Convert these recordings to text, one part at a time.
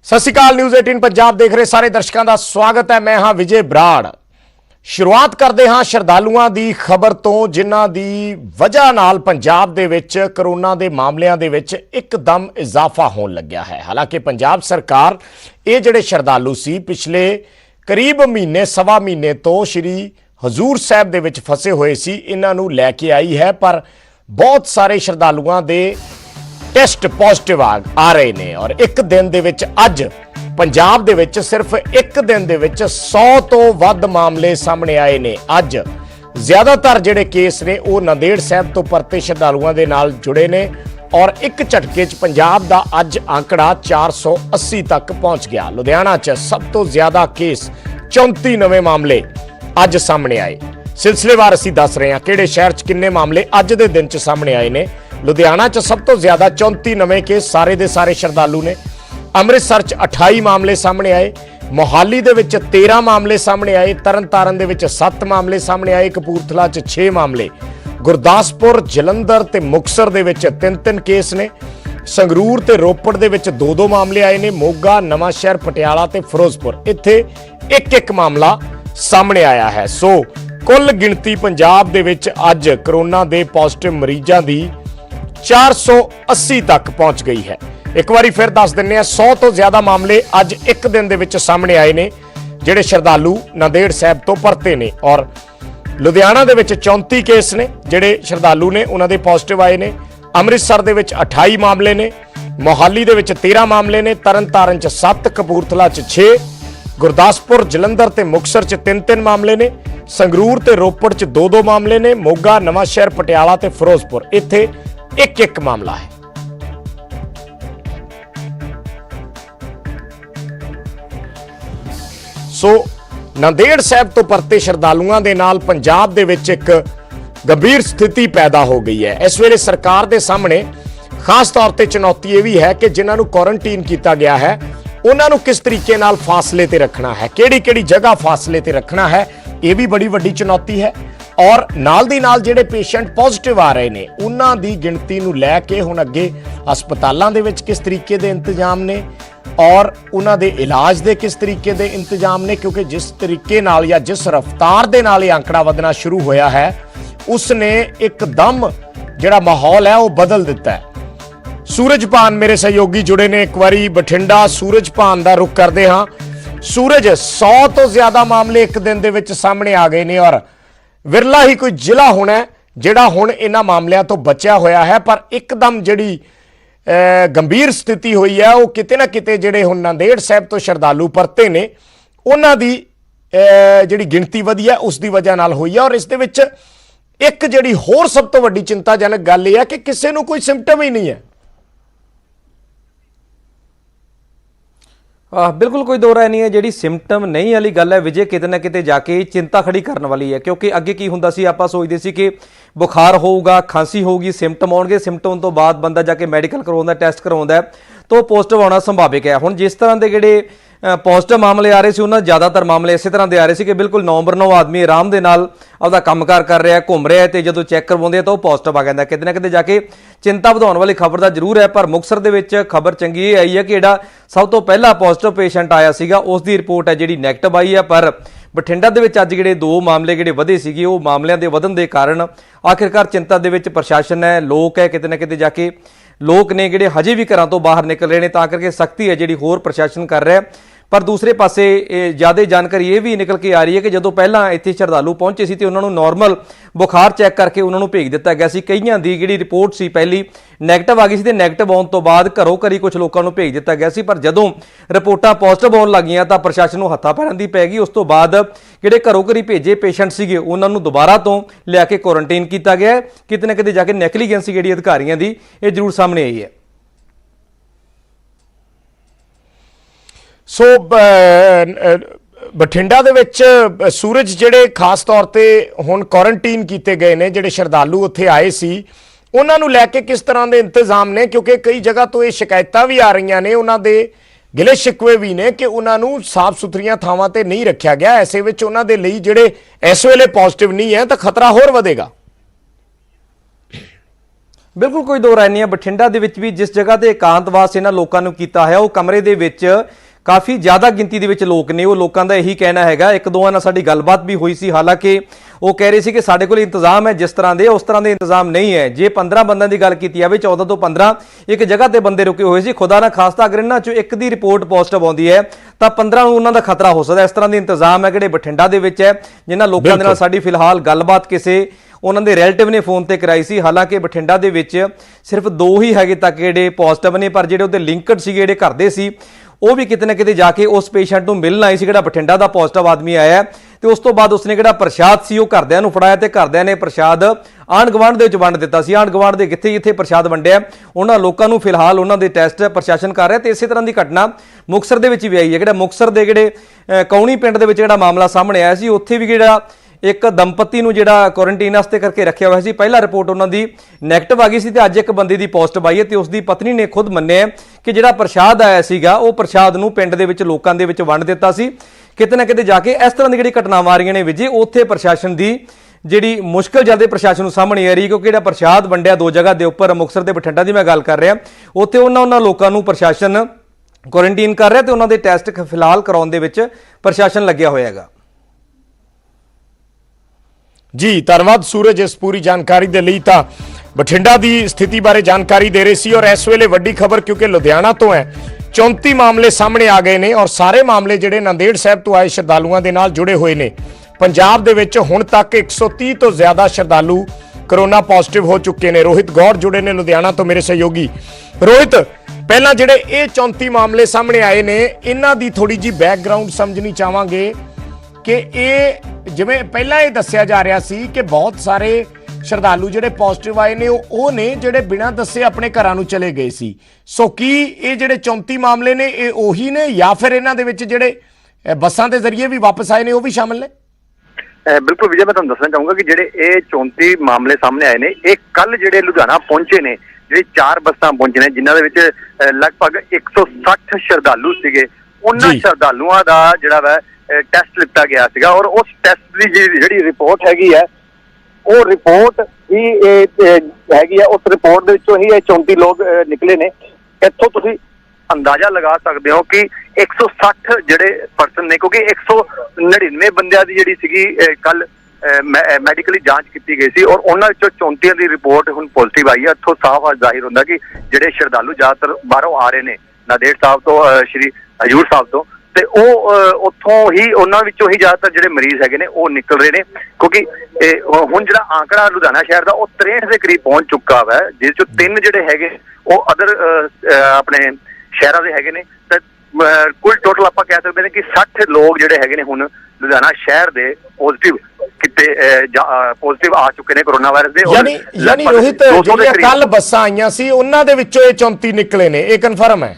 सत श्री अकाल। न्यूज़ 18 पंजाब देख रहे सारे दर्शकों का स्वागत है। मैं हाँ विजय बराड़। शुरुआत करते हाँ श्रद्धालुओं की खबर तो जिन्हां दी वजह नाल पंजाब दे विच करोना के मामलों के विच एकदम इजाफा होने लग्या है। हालांकि पंजाब सरकार ये जिहड़े श्रद्धालु सी पिछले करीब महीने सवा महीने तो श्री हजूर साहब दे विच फसे हुए सी, इन्हां नूं लैके आई है। पर बहुत सारे श्रद्धालुओं के टेस्ट पॉजिटिव आ रहे ने और एक दिन दे विच अज पंजाब दे विच सिर्फ एक दिन दे विच 100 तो वध मामले सामने आए ने। अज ज्यादातर जिहड़े केस ने वो नांदेड़ साहब तो परते श्रद्धालुओं दे नाल जुड़े ने और एक झटके च पंजाब दा अज आंकड़ा 480 तक पहुंच गया। लुधियाना च सब तो ज्यादा केस 34 नवे मामले अज सामने आए। सिलसिलेवार असीं दस रहे हैं किहड़े शहर च किन्ने मामले अज दे दिन च सामने आए ने। लुधियाना च सब तो ज्यादा 34 नवे केस सारे दे सारे श्रद्धालु ने। अमृतसर च 28 मामले सामने आए। मोहाली दे विच 13 मामले सामने आए। तरनतारन दे विच 7 मामले सामने आए। कपूरथला च 6 मामले। गुरदासपुर जलंधर ते मुक्तसर दे विच 3-3 केस ने। संगरूर ते रोपड़ दे विच 2-2 मामले आए ने। मोगा नवांशहर पटियाला ते फिरोजपुर इत्थे एक मामला सामने आया है। सो कुल गिणती पंजाब दे विच अज करोना दे पॉजिटिव मरीजां दी 480 तक पहुंच गई है। एक बार फिर दस दिने 100 तो ज्यादा मामले अज एक दिन दे विच सामने आए ने जिहड़े श्रद्धालु नांदेड़ साहब तो परते ने। और लुधियाना दे विच 34 केस ने जिहड़े श्रद्धालु ने उन्हां दे पॉजिटिव आए ने। अमृतसर दे विच 28 मामले ने। मोहाली दे विच 13 मामले ने। तरनतारन च 7, कपूरथला च 6, गुरदासपुर जलंधर ते मुक्तसर च 3-3 मामले ने। संगरूर ते रोपड़ च 2-2 मामले ने। मोगा नवांशहर पटियाला ते फिरोजपुर इत्थे एक मामला है। सो नांदेड़ साहब तो परते श्रद्धालुओं के नाल पंजाब दे विच एक गंभीर स्थिति पैदा हो गई है। इस वेले सरकार के सामने खास तौर पर चुनौती यह भी है कि जिन्होंने क्वारंटीन किया गया है उन्होंने किस तरीके नाल फासले ते रखना है, किहड़ी जगह फासले ते रखना है, यह भी बड़ी वड्डी चुनौती है। और नाल दी नाल जिहड़े पेशेंट पॉजिटिव आ रहे ने उन्हां दी गिणती नूं लैके हुण अगे हस्पतालां दे विच किस तरीके दे इंतजाम ने और उन्हां दे इलाज दे किस तरीके दे इंतजाम ने, क्योंकि जिस तरीके नाल या जिस रफ्तार दे नाल ये आंकड़ा वधना शुरू होया है उसने एकदम जिहड़ा माहौल है वो बदल दिता है। सूरजभान मेरे सहयोगी जुड़े ने एक बारी बठिंडा सूरजभान दा रुख करदे हां। सूरज 100 तो ज्यादा मामले एक दिन दे विच सामने आ गए ने और विरला ही कोई जिला होना है जिहड़ा हुण इन्हां मामलिਆਂ तो बचिया होया है। पर एकदम जिहड़ी गंभीर स्थिति हुई है वो किते ना किते जिहड़े हुण नांदेड़ साहब तो श्रद्धालु परते ने उन्हां दी जिहड़ी गिणती वधी है उस दी वजह नाल हुई है। और इस दे विच एक जिहड़ी होर सब तो वड्डी चिंताजनक गल यह है कि किसी नूं कोई सिम्पटम ही नहीं है। बिल्कुल कोई दो राय नहीं है। जी सिम्पटम नहीं वाली गल है विजय किते ना किते जाके चिंता खड़ी करने वाली है, क्योंकि अगे की हुंदा सी आपां सोचदे सी कि बुखार होगा, खांसी होगी, सिम्पटम आउणगे, सिम्पटम तो बाद बंदा जाके मैडिकल करवाउंदा, टैसट करवाउंदा तो पॉजिटिव आना संभाविक है। हुण जिस तरह के जिहड़े पॉजिटिव मामले आ रहे थे उन्होंने ज़्यादातर मामले इस तरह के आ रहे थे कि बिल्कुल नंबर 9 आदमी आराम के नाल आपदा कामकार कर रहा है, घूम रहा है, तो जो चैक करवाते तो पॉजिटिव आ जाता। किते ना किते जाके चिंता वधाउण वाली खबर तो जरूर है। पर मुक्तसर दे विच खबर चंगी ये आई है कि जिहड़ा सब तो पहला पॉजिटिव पेशेंट आया सीगा उसकी रिपोर्ट है जिहड़ी नैगेटिव आई है। पर बठिंडा दे विच अज जिहड़े 2 मामले जिहड़े वधे सीगे वो मामलों के वधन के कारण आखिरकार चिंता दे विच प्रशासन है, लोग है, किते ना किते जाके लोग ने जिहड़े हजे भी घरों तो बाहर निकल रहे हैं, तां करके सख्ती है जिहड़ी होर प्रशासन कर रहा है। पर दूसरे पासे ज़्यादा जानकारी ये भी निकल के आ रही है कि जो पहला इत्थे श्रद्धालु पहुंचे सी तो उन्होंने नॉर्मल बुखार चैक करके उन्होंने भेज दिता गया सी। कईयां दी जिहड़ी रिपोर्ट सी पहली नैगेटिव आ गई सी ते नैगेटिव आउण तो बाद घरों घरी कुछ लोगों को भेज दिता गया सी। पर जदों रिपोर्टां पॉजिटिव आउण लगियां तो प्रशासन नूं हत्थां पैरां दी पै गई। उस तो बाद जिहड़े घरों घरी भेजे पेशेंट सीगे उन्हां नूं दोबारा तो लिया के क्वारंटीन किया गया है। किते ना किते जाके नैगलीजेंसी जिहड़ी अधिकारियों की ये जरूर सामने आई है। सो बठिंडा दे विच सूरज जिहड़े खास तौर पे हुण क्वारंटीन किए गए ने जिहड़े श्रद्धालु उत्थे आए सी उन्हां नूं लैके किस तरह के इंतजाम ने, क्योंकि कई जगह तो ये शिकायतां भी आ रही ने, उन्हां दे गिले शिकवे भी ने कि उन्हां नूं साफ सुथरियां थावां ते नहीं रखिया गया। ऐसे विच उन्हां दे लई जिहड़े इस वेले पॉजिटिव नहीं है तो खतरा होर वधेगा। ਬਿਲਕੁਲ ਕੋਈ ਦੋ ਰਾਏ ਨਹੀਂ ਹੈ। ਬਠਿੰਡਾ ਦੇ ਵਿੱਚ ਵੀ ਜਿਸ ਜਗ੍ਹਾ ਤੇ ਇਕਾਂਤਵਾਸ ਇਹਨਾਂ ਲੋਕਾਂ ਨੂੰ ਕੀਤਾ ਹੈ, ਉਹ ਕਮਰੇ ਦੇ ਵਿੱਚ ਕਾਫੀ ਜ਼ਿਆਦਾ ਗਿਣਤੀ ਦੇ ਵਿੱਚ ਲੋਕ ਨੇ। ਉਹ ਲੋਕਾਂ ਦਾ ਇਹੀ ਕਹਿਣਾ ਹੈਗਾ, ਇੱਕ ਦੋਵਾਂ ਨਾਲ ਸਾਡੀ ਗੱਲਬਾਤ ਵੀ ਹੋਈ ਸੀ, ਹਾਲਾਂਕਿ ਉਹ ਕਹਿ ਰਹੇ ਸੀ ਕਿ ਸਾਡੇ ਕੋਲ ਇੰਤਜ਼ਾਮ ਹੈ ਜਿਸ ਤਰ੍ਹਾਂ ਦੇ, ਉਸ ਤਰ੍ਹਾਂ ਦੇ ਇੰਤਜ਼ਾਮ ਨਹੀਂ ਹੈ। ਜੇ 15 ਬੰਦਿਆਂ ਦੀ ਗੱਲ ਕੀਤੀ ਜਾਵੇ, 14 ਤੋਂ 15 ਇੱਕ ਜਗ੍ਹਾ ਤੇ ਬੰਦੇ ਰੁਕੇ ਹੋਏ ਸੀ। ਖੁਦਾ ਨਾ ਖਾਸਤਾ ਅਗਰ ਇਹਨਾਂ ਚੋਂ ਇੱਕ ਦੀ ਰਿਪੋਰਟ ਪੋਜ਼ਿਟਿਵ ਆਉਂਦੀ ਹੈ ਤਾਂ 15 ਨੂੰ ਉਹਨਾਂ ਦਾ ਖਤਰਾ ਹੋ ਸਕਦਾ। ਇਸ ਤਰ੍ਹਾਂ ਦੇ ਇੰਤਜ਼ਾਮ ਹੈ ਜਿਹੜੇ ਬਠਿੰਡਾ ਦੇ ਵਿੱਚ ਹੈ, ਜਿਨ੍ਹਾਂ ਲੋਕਾਂ ਦੇ ਨਾਲ ਸਾਡੀ ਫਿਲਹਾਲ ਗੱਲਬਾਤ ਕਿਸੇ ਉਹਨਾਂ ਦੇ ਰਿਲੇਟਿਵ ਨੇ ਫੋਨ ਤੇ ਕਰਾਈ ਸੀ। ਹਾਲਾਂਕਿ ਬਠਿੰਡਾ ਦੇ ਵਿੱਚ ਸਿਰਫ 2 ਹੀ ਹੈਗੇ ਤੱਕ ਜਿਹੜੇ ਪੋਜ਼ਿਟਿਵ ਨੇ, ਪਰ ਜਿਹੜੇ ਉਹਦੇ ਲਿੰਕਡ ਸੀਗੇ, ਜਿਹੜੇ ਘਰ ਦੇ ਸੀ, ਉਹ ਵੀ ਕਿਤੇ ਨਾ ਕਿਤੇ ਜਾ ਕੇ ਉਸ ਪੇਸ਼ੈਂਟ ਨੂੰ ਮਿਲਣ ਆਏ ਸੀ ਜਿਹੜਾ ਬਠਿੰਡਾ ਦਾ ਪੋਜ਼ਿਟਿਵ ਆਦਮੀ ਆਇਆ। ਤੇ ਉਸ ਤੋਂ ਬਾਅਦ ਉਸਨੇ ਜਿਹੜਾ ਪ੍ਰਸ਼ਾਦ ਸੀ ਉਹ ਘਰਦਿਆਂ ਨੂੰ ਫੜਾਇਆ ਤੇ ਘਰਦਿਆਂ ਨੇ ਪ੍ਰਸ਼ਾਦ ਆਂਢ ਗੁਆਂਢ ਦੇ ਵਿੱਚ ਵੰਡ ਦਿੱਤਾ ਸੀ। ਆਂਢ ਗੁਆਂਢ ਦੇ ਜਿੱਥੇ ਪ੍ਰਸ਼ਾਦ ਵੰਡਿਆ ਉਹਨਾਂ ਲੋਕਾਂ ਨੂੰ ਫਿਲਹਾਲ ਉਹਨਾਂ ਦੇ ਟੈਸਟ ਪ੍ਰਸ਼ਾਸਨ ਕਰ ਰਿਹਾ। ਤੇ ਇਸੇ ਤਰ੍ਹਾਂ ਦੀ ਘਟਨਾ ਮੁਕਤਸਰ ਦੇ ਵਿੱਚ ਵੀ ਆਈ ਹੈ। ਜਿਹੜਾ ਮੁਕਤਸਰ ਦੇ ਕੌਣੀ ਪਿੰਡ ਦੇ ਵਿੱਚ ਜਿਹੜਾ ਮਾਮਲਾ ਸਾਹਮਣੇ ਆਇਆ ਸੀ, ਉੱਥੇ ਵੀ ਜਿਹੜਾ ਇੱਕ ਦੰਪਤੀ ਨੂੰ ਜਿਹੜਾ ਕੁਆਰੰਟਾਈਨ ਵਾਸਤੇ ਕਰਕੇ ਰੱਖਿਆ ਹੋਇਆ ਸੀ, ਪਹਿਲਾ ਰਿਪੋਰਟ ਉਹਨਾਂ ਦੀ ਨੈਗੇਟਿਵ ਆ ਗਈ ਸੀ ਤੇ ਅੱਜ ਇੱਕ ਬੰਦੇ ਦੀ ਪੋਜ਼ਿਟਿਵ ਆਈ ਹੈ। ਤੇ ਉਸ ਦੀ ਪਤਨੀ ਨੇ ਖੁਦ ਮੰਨਿਆ ਕਿ ਜਿਹੜਾ ਪ੍ਰਸ਼ਾਦ ਆਇਆ ਸੀਗਾ ਉਹ ਪ੍ਰਸ਼ਾਦ ਨੂੰ ਪਿੰਡ ਦੇ ਵਿੱਚ ਲੋਕਾਂ ਦੇ ਵਿੱਚ ਵੰਡ ਦਿੱਤਾ ਸੀ। ਕਿਤੇ ਨਾ ਕਿਤੇ ਜਾ ਕੇ ਇਸ ਤਰ੍ਹਾਂ ਦੀ ਜਿਹੜੀ ਘਟਨਾਵਾਂ ਆ ਰਹੀਆਂ ਨੇ ਵਿਜੇ, ਉੱਥੇ ਪ੍ਰਸ਼ਾਸਨ ਦੀ ਜਿਹੜੀ ਮੁਸ਼ਕਲ ਜ਼ਿਆਦਾ ਪ੍ਰਸ਼ਾਸਨ ਨੂੰ ਸਾਹਮਣੇ ਆ ਰਹੀ, ਕਿਉਂਕਿ ਜਿਹੜਾ ਪ੍ਰਸ਼ਾਦ ਵੰਡਿਆ 2 ਜਗ੍ਹਾ ਦੇ ਉੱਪਰ, ਮੁਕਤਸਰ ਤੇ ਬਠਿੰਡਾ ਦੀ ਮੈਂ ਗੱਲ ਕਰ ਰਿਹਾ, ਉੱਥੇ ਉਹਨਾਂ ਲੋਕਾਂ ਨੂੰ ਪ੍ਰਸ਼ਾਸਨ ਕੁਆਰੰਟਾਈਨ ਕਰ ਰਿਹਾ ਤੇ ਉਹਨਾਂ ਦੇ ਟੈਸਟ ਫਿਲਹਾਲ ਕਰਾਉਣ ਦੇ ਵਿੱਚ ਪ੍ਰਸ਼ਾਸਨ ਲੱਗਿਆ ਹੋਇਆ ਹੈਗਾ। ਜੀ ਧੰਨਵਾਦ ਸੂਰਜ ਇਸ ਪੂਰੀ ਜਾਣਕਾਰੀ ਦੇ ਲਈ। ਤਾਂ ਬਠਿੰਡਾ ਦੀ ਸਥਿਤੀ ਬਾਰੇ ਜਾਣਕਾਰੀ ਦੇ ਰਹੇ ਸੀ ਔਰ ਇਸ ਵੇਲੇ ਵੱਡੀ ਖਬਰ ਕਿਉਂਕਿ ਲੁਧਿਆਣਾ ਤੋਂ ਹੈ, 34 ਮਾਮਲੇ ਸਾਹਮਣੇ ਆ ਗਏ ਨੇ ਔਰ ਸਾਰੇ ਮਾਮਲੇ ਜਿਹੜੇ ਨੰਦੇੜ ਸਾਹਿਬ ਤੋਂ ਆਏ ਸ਼ਰਧਾਲੂਆਂ ਦੇ ਨਾਲ ਜੁੜੇ ਹੋਏ ਨੇ। ਪੰਜਾਬ ਦੇ ਵਿੱਚ ਹੁਣ ਤੱਕ 130 ਤੋਂ ਜ਼ਿਆਦਾ ਸ਼ਰਧਾਲੂ ਕਰੋਨਾ ਪੋਜ਼ਿਟਿਵ ਹੋ ਚੁੱਕੇ ਨੇ। ਰੋਹਿਤ ਗੌੜ ਜੁੜੇ ਨੇ ਲੁਧਿਆਣਾ ਤੋਂ, ਮੇਰੇ ਸਹਿਯੋਗੀ। ਰੋਹਿਤ, ਪਹਿਲਾਂ ਜਿਹੜੇ ਇਹ 34 ਮਾਮਲੇ ਸਾਹਮਣੇ ਆਏ ਨੇ, ਇਹਨਾਂ ਦੀ ਥੋੜੀ ਜੀ ਬੈਕਗ੍ਰਾਉਂਡ ਸਮਝਣੀ ਚਾਹਾਂਗੇ ਕਿ ਇਹ ਜਿਵੇਂ ਪਹਿਲਾਂ ਇਹ ਦੱਸਿਆ ਜਾ ਰਿਹਾ ਸੀ ਕਿ ਬਹੁਤ ਸਾਰੇ ਸ਼ਰਧਾਲੂ ਜਿਹੜੇ ਪੋਜ਼ਿਟਿਵ ਆਏ ਨੇ ਉਹ ਨੇ ਜਿਹੜੇ ਬਿਨਾਂ ਦੱਸੇ ਆਪਣੇ ਘਰਾਂ ਨੂੰ ਚਲੇ ਗਏ ਸੀ। ਸੋ ਕੀ ਇਹ ਜਿਹੜੇ 34 ਮਾਮਲੇ ਨੇ ਇਹ ਉਹੀ ਨੇ ਜਾਂ ਫਿਰ ਇਹਨਾਂ ਦੇ ਵਿੱਚ ਜਿਹੜੇ ਬੱਸਾਂ ਦੇ ਜ਼ਰੀਏ ਵੀ ਵਾਪਸ ਆਏ ਨੇ ਉਹ ਵੀ ਸ਼ਾਮਲ ਨੇ? ਬਿਲਕੁਲ ਵਿਜੇ, ਮੈਂ ਤੁਹਾਨੂੰ ਦੱਸਣਾ ਚਾਹੂੰਗਾ ਕਿ ਜਿਹੜੇ ਇਹ 34 ਮਾਮਲੇ ਸਾਹਮਣੇ ਆਏ ਨੇ, ਇਹ ਕੱਲ ਜਿਹੜੇ ਲੁਧਿਆਣਾ ਪਹੁੰਚੇ ਨੇ, ਜਿਹੜੀ 4 ਬੱਸਾਂ ਪਹੁੰਚੇ ਨੇ ਜਿਨ੍ਹਾਂ ਦੇ ਵਿੱਚ ਲਗਭਗ 160 ਸ਼ਰਧਾਲੂ ਸੀਗੇ। ਉਹਨਾਂ ਸ਼ਰਧਾਲੂਆਂ ਦਾ ਜਿਹੜਾ ਵਾ ਟੈਸਟ ਲਿੱਤਾ ਗਿਆ ਸੀਗਾ ਔਰ ਉਸ ਟੈਸਟ ਦੀ ਜਿਹੜੀ ਰਿਪੋਰਟ ਹੈਗੀ ਹੈ ਉਹ ਰਿਪੋਰਟ ਹੀ ਹੈਗੀ ਹੈ। ਉਸ ਰਿਪੋਰਟ ਦੇ ਵਿੱਚੋਂ ਹੀ ਇਹ 34 ਲੋਕ ਨਿਕਲੇ ਨੇ। ਇੱਥੋਂ ਤੁਸੀਂ ਅੰਦਾਜ਼ਾ ਲਗਾ ਸਕਦੇ ਹੋ ਕਿ 160 ਜਿਹੜੇ ਪਰਸਨ ਨੇ, ਕਿਉਂਕਿ 199 ਬੰਦਿਆਂ ਦੀ ਜਿਹੜੀ ਸੀਗੀ ਕੱਲ ਮੈਡੀਕਲੀ ਜਾਂਚ ਕੀਤੀ ਗਈ ਸੀ ਔਰ ਉਹਨਾਂ ਵਿੱਚੋਂ 34 ਦੀ ਰਿਪੋਰਟ ਹੁਣ ਪੋਜ਼ਿਟਿਵ ਆਈ ਹੈ। ਇੱਥੋਂ ਸਾਫ਼ ਜ਼ਾਹਿਰ ਹੁੰਦਾ ਕਿ ਜਿਹੜੇ ਸ਼ਰਧਾਲੂ ਜ਼ਿਆਦਾਤਰ ਬਾਹਰੋਂ ਆ ਰਹੇ ਨੇ, ਨਾਂਦੇੜ ਸਾਹਿਬ ਤੋਂ, ਸ਼੍ਰੀ ਹਜ਼ੂਰ ਸਾਹਿਬ ਤੋਂ, ਤੇ ਉਹ ਉੱਥੋਂ ਹੀ ਉਹਨਾਂ ਵਿੱਚੋਂ ਹੀ ਜ਼ਿਆਦਾਤਰ ਜਿਹੜੇ ਮਰੀਜ਼ ਹੈਗੇ ਨੇ ਉਹ ਨਿਕਲ ਰਹੇ ਨੇ। ਕਿਉਂਕਿ ਹੁਣ ਜਿਹੜਾ ਆંકੜਾ ਲੁਧਿਆਣਾ ਸ਼ਹਿਰ ਦਾ ਉਹ 63 ਦੇ ਕਰੀਬ ਪਹੁੰਚ ਚੁੱਕਾ ਵਾ, ਜਿਸ ਚੋਂ 3 ਜਿਹੜੇ ਹੈਗੇ ਉਹ ਅਦਰ ਆਪਣੇ ਸ਼ਹਿਰਾਂ ਦੇ ਹੈਗੇ ਨੇ। ਤੇ ਕੁੱਲ ਟੋਟਲ ਆਪਾਂ ਕਹਿ ਸਕਦੇ ਨੇ ਕਿ 60 ਲੋਕ ਜਿਹੜੇ ਹੈਗੇ ਨੇ ਹੁਣ ਲੁਧਿਆਣਾ ਸ਼ਹਿਰ ਦੇ ਪੋਜ਼ਿਟਿਵ ਪੋਜ਼ਿਟਿਵ ਆ ਚੁੱਕੇ ਨੇ ਕੋਰੋਨਾ ਵਾਇਰਸ ਦੇ। ਯਾਨੀ ਰੋਹਿਤ, ਜਿਹੜੀਆਂ ਕੱਲ ਬੱਸਾਂ ਆਈਆਂ ਸੀ ਉਹਨਾਂ ਦੇ ਵਿੱਚੋਂ ਇਹ 34 ਨਿਕਲੇ ਨੇ, ਇਹ ਕਨਫਰਮ ਹੈ?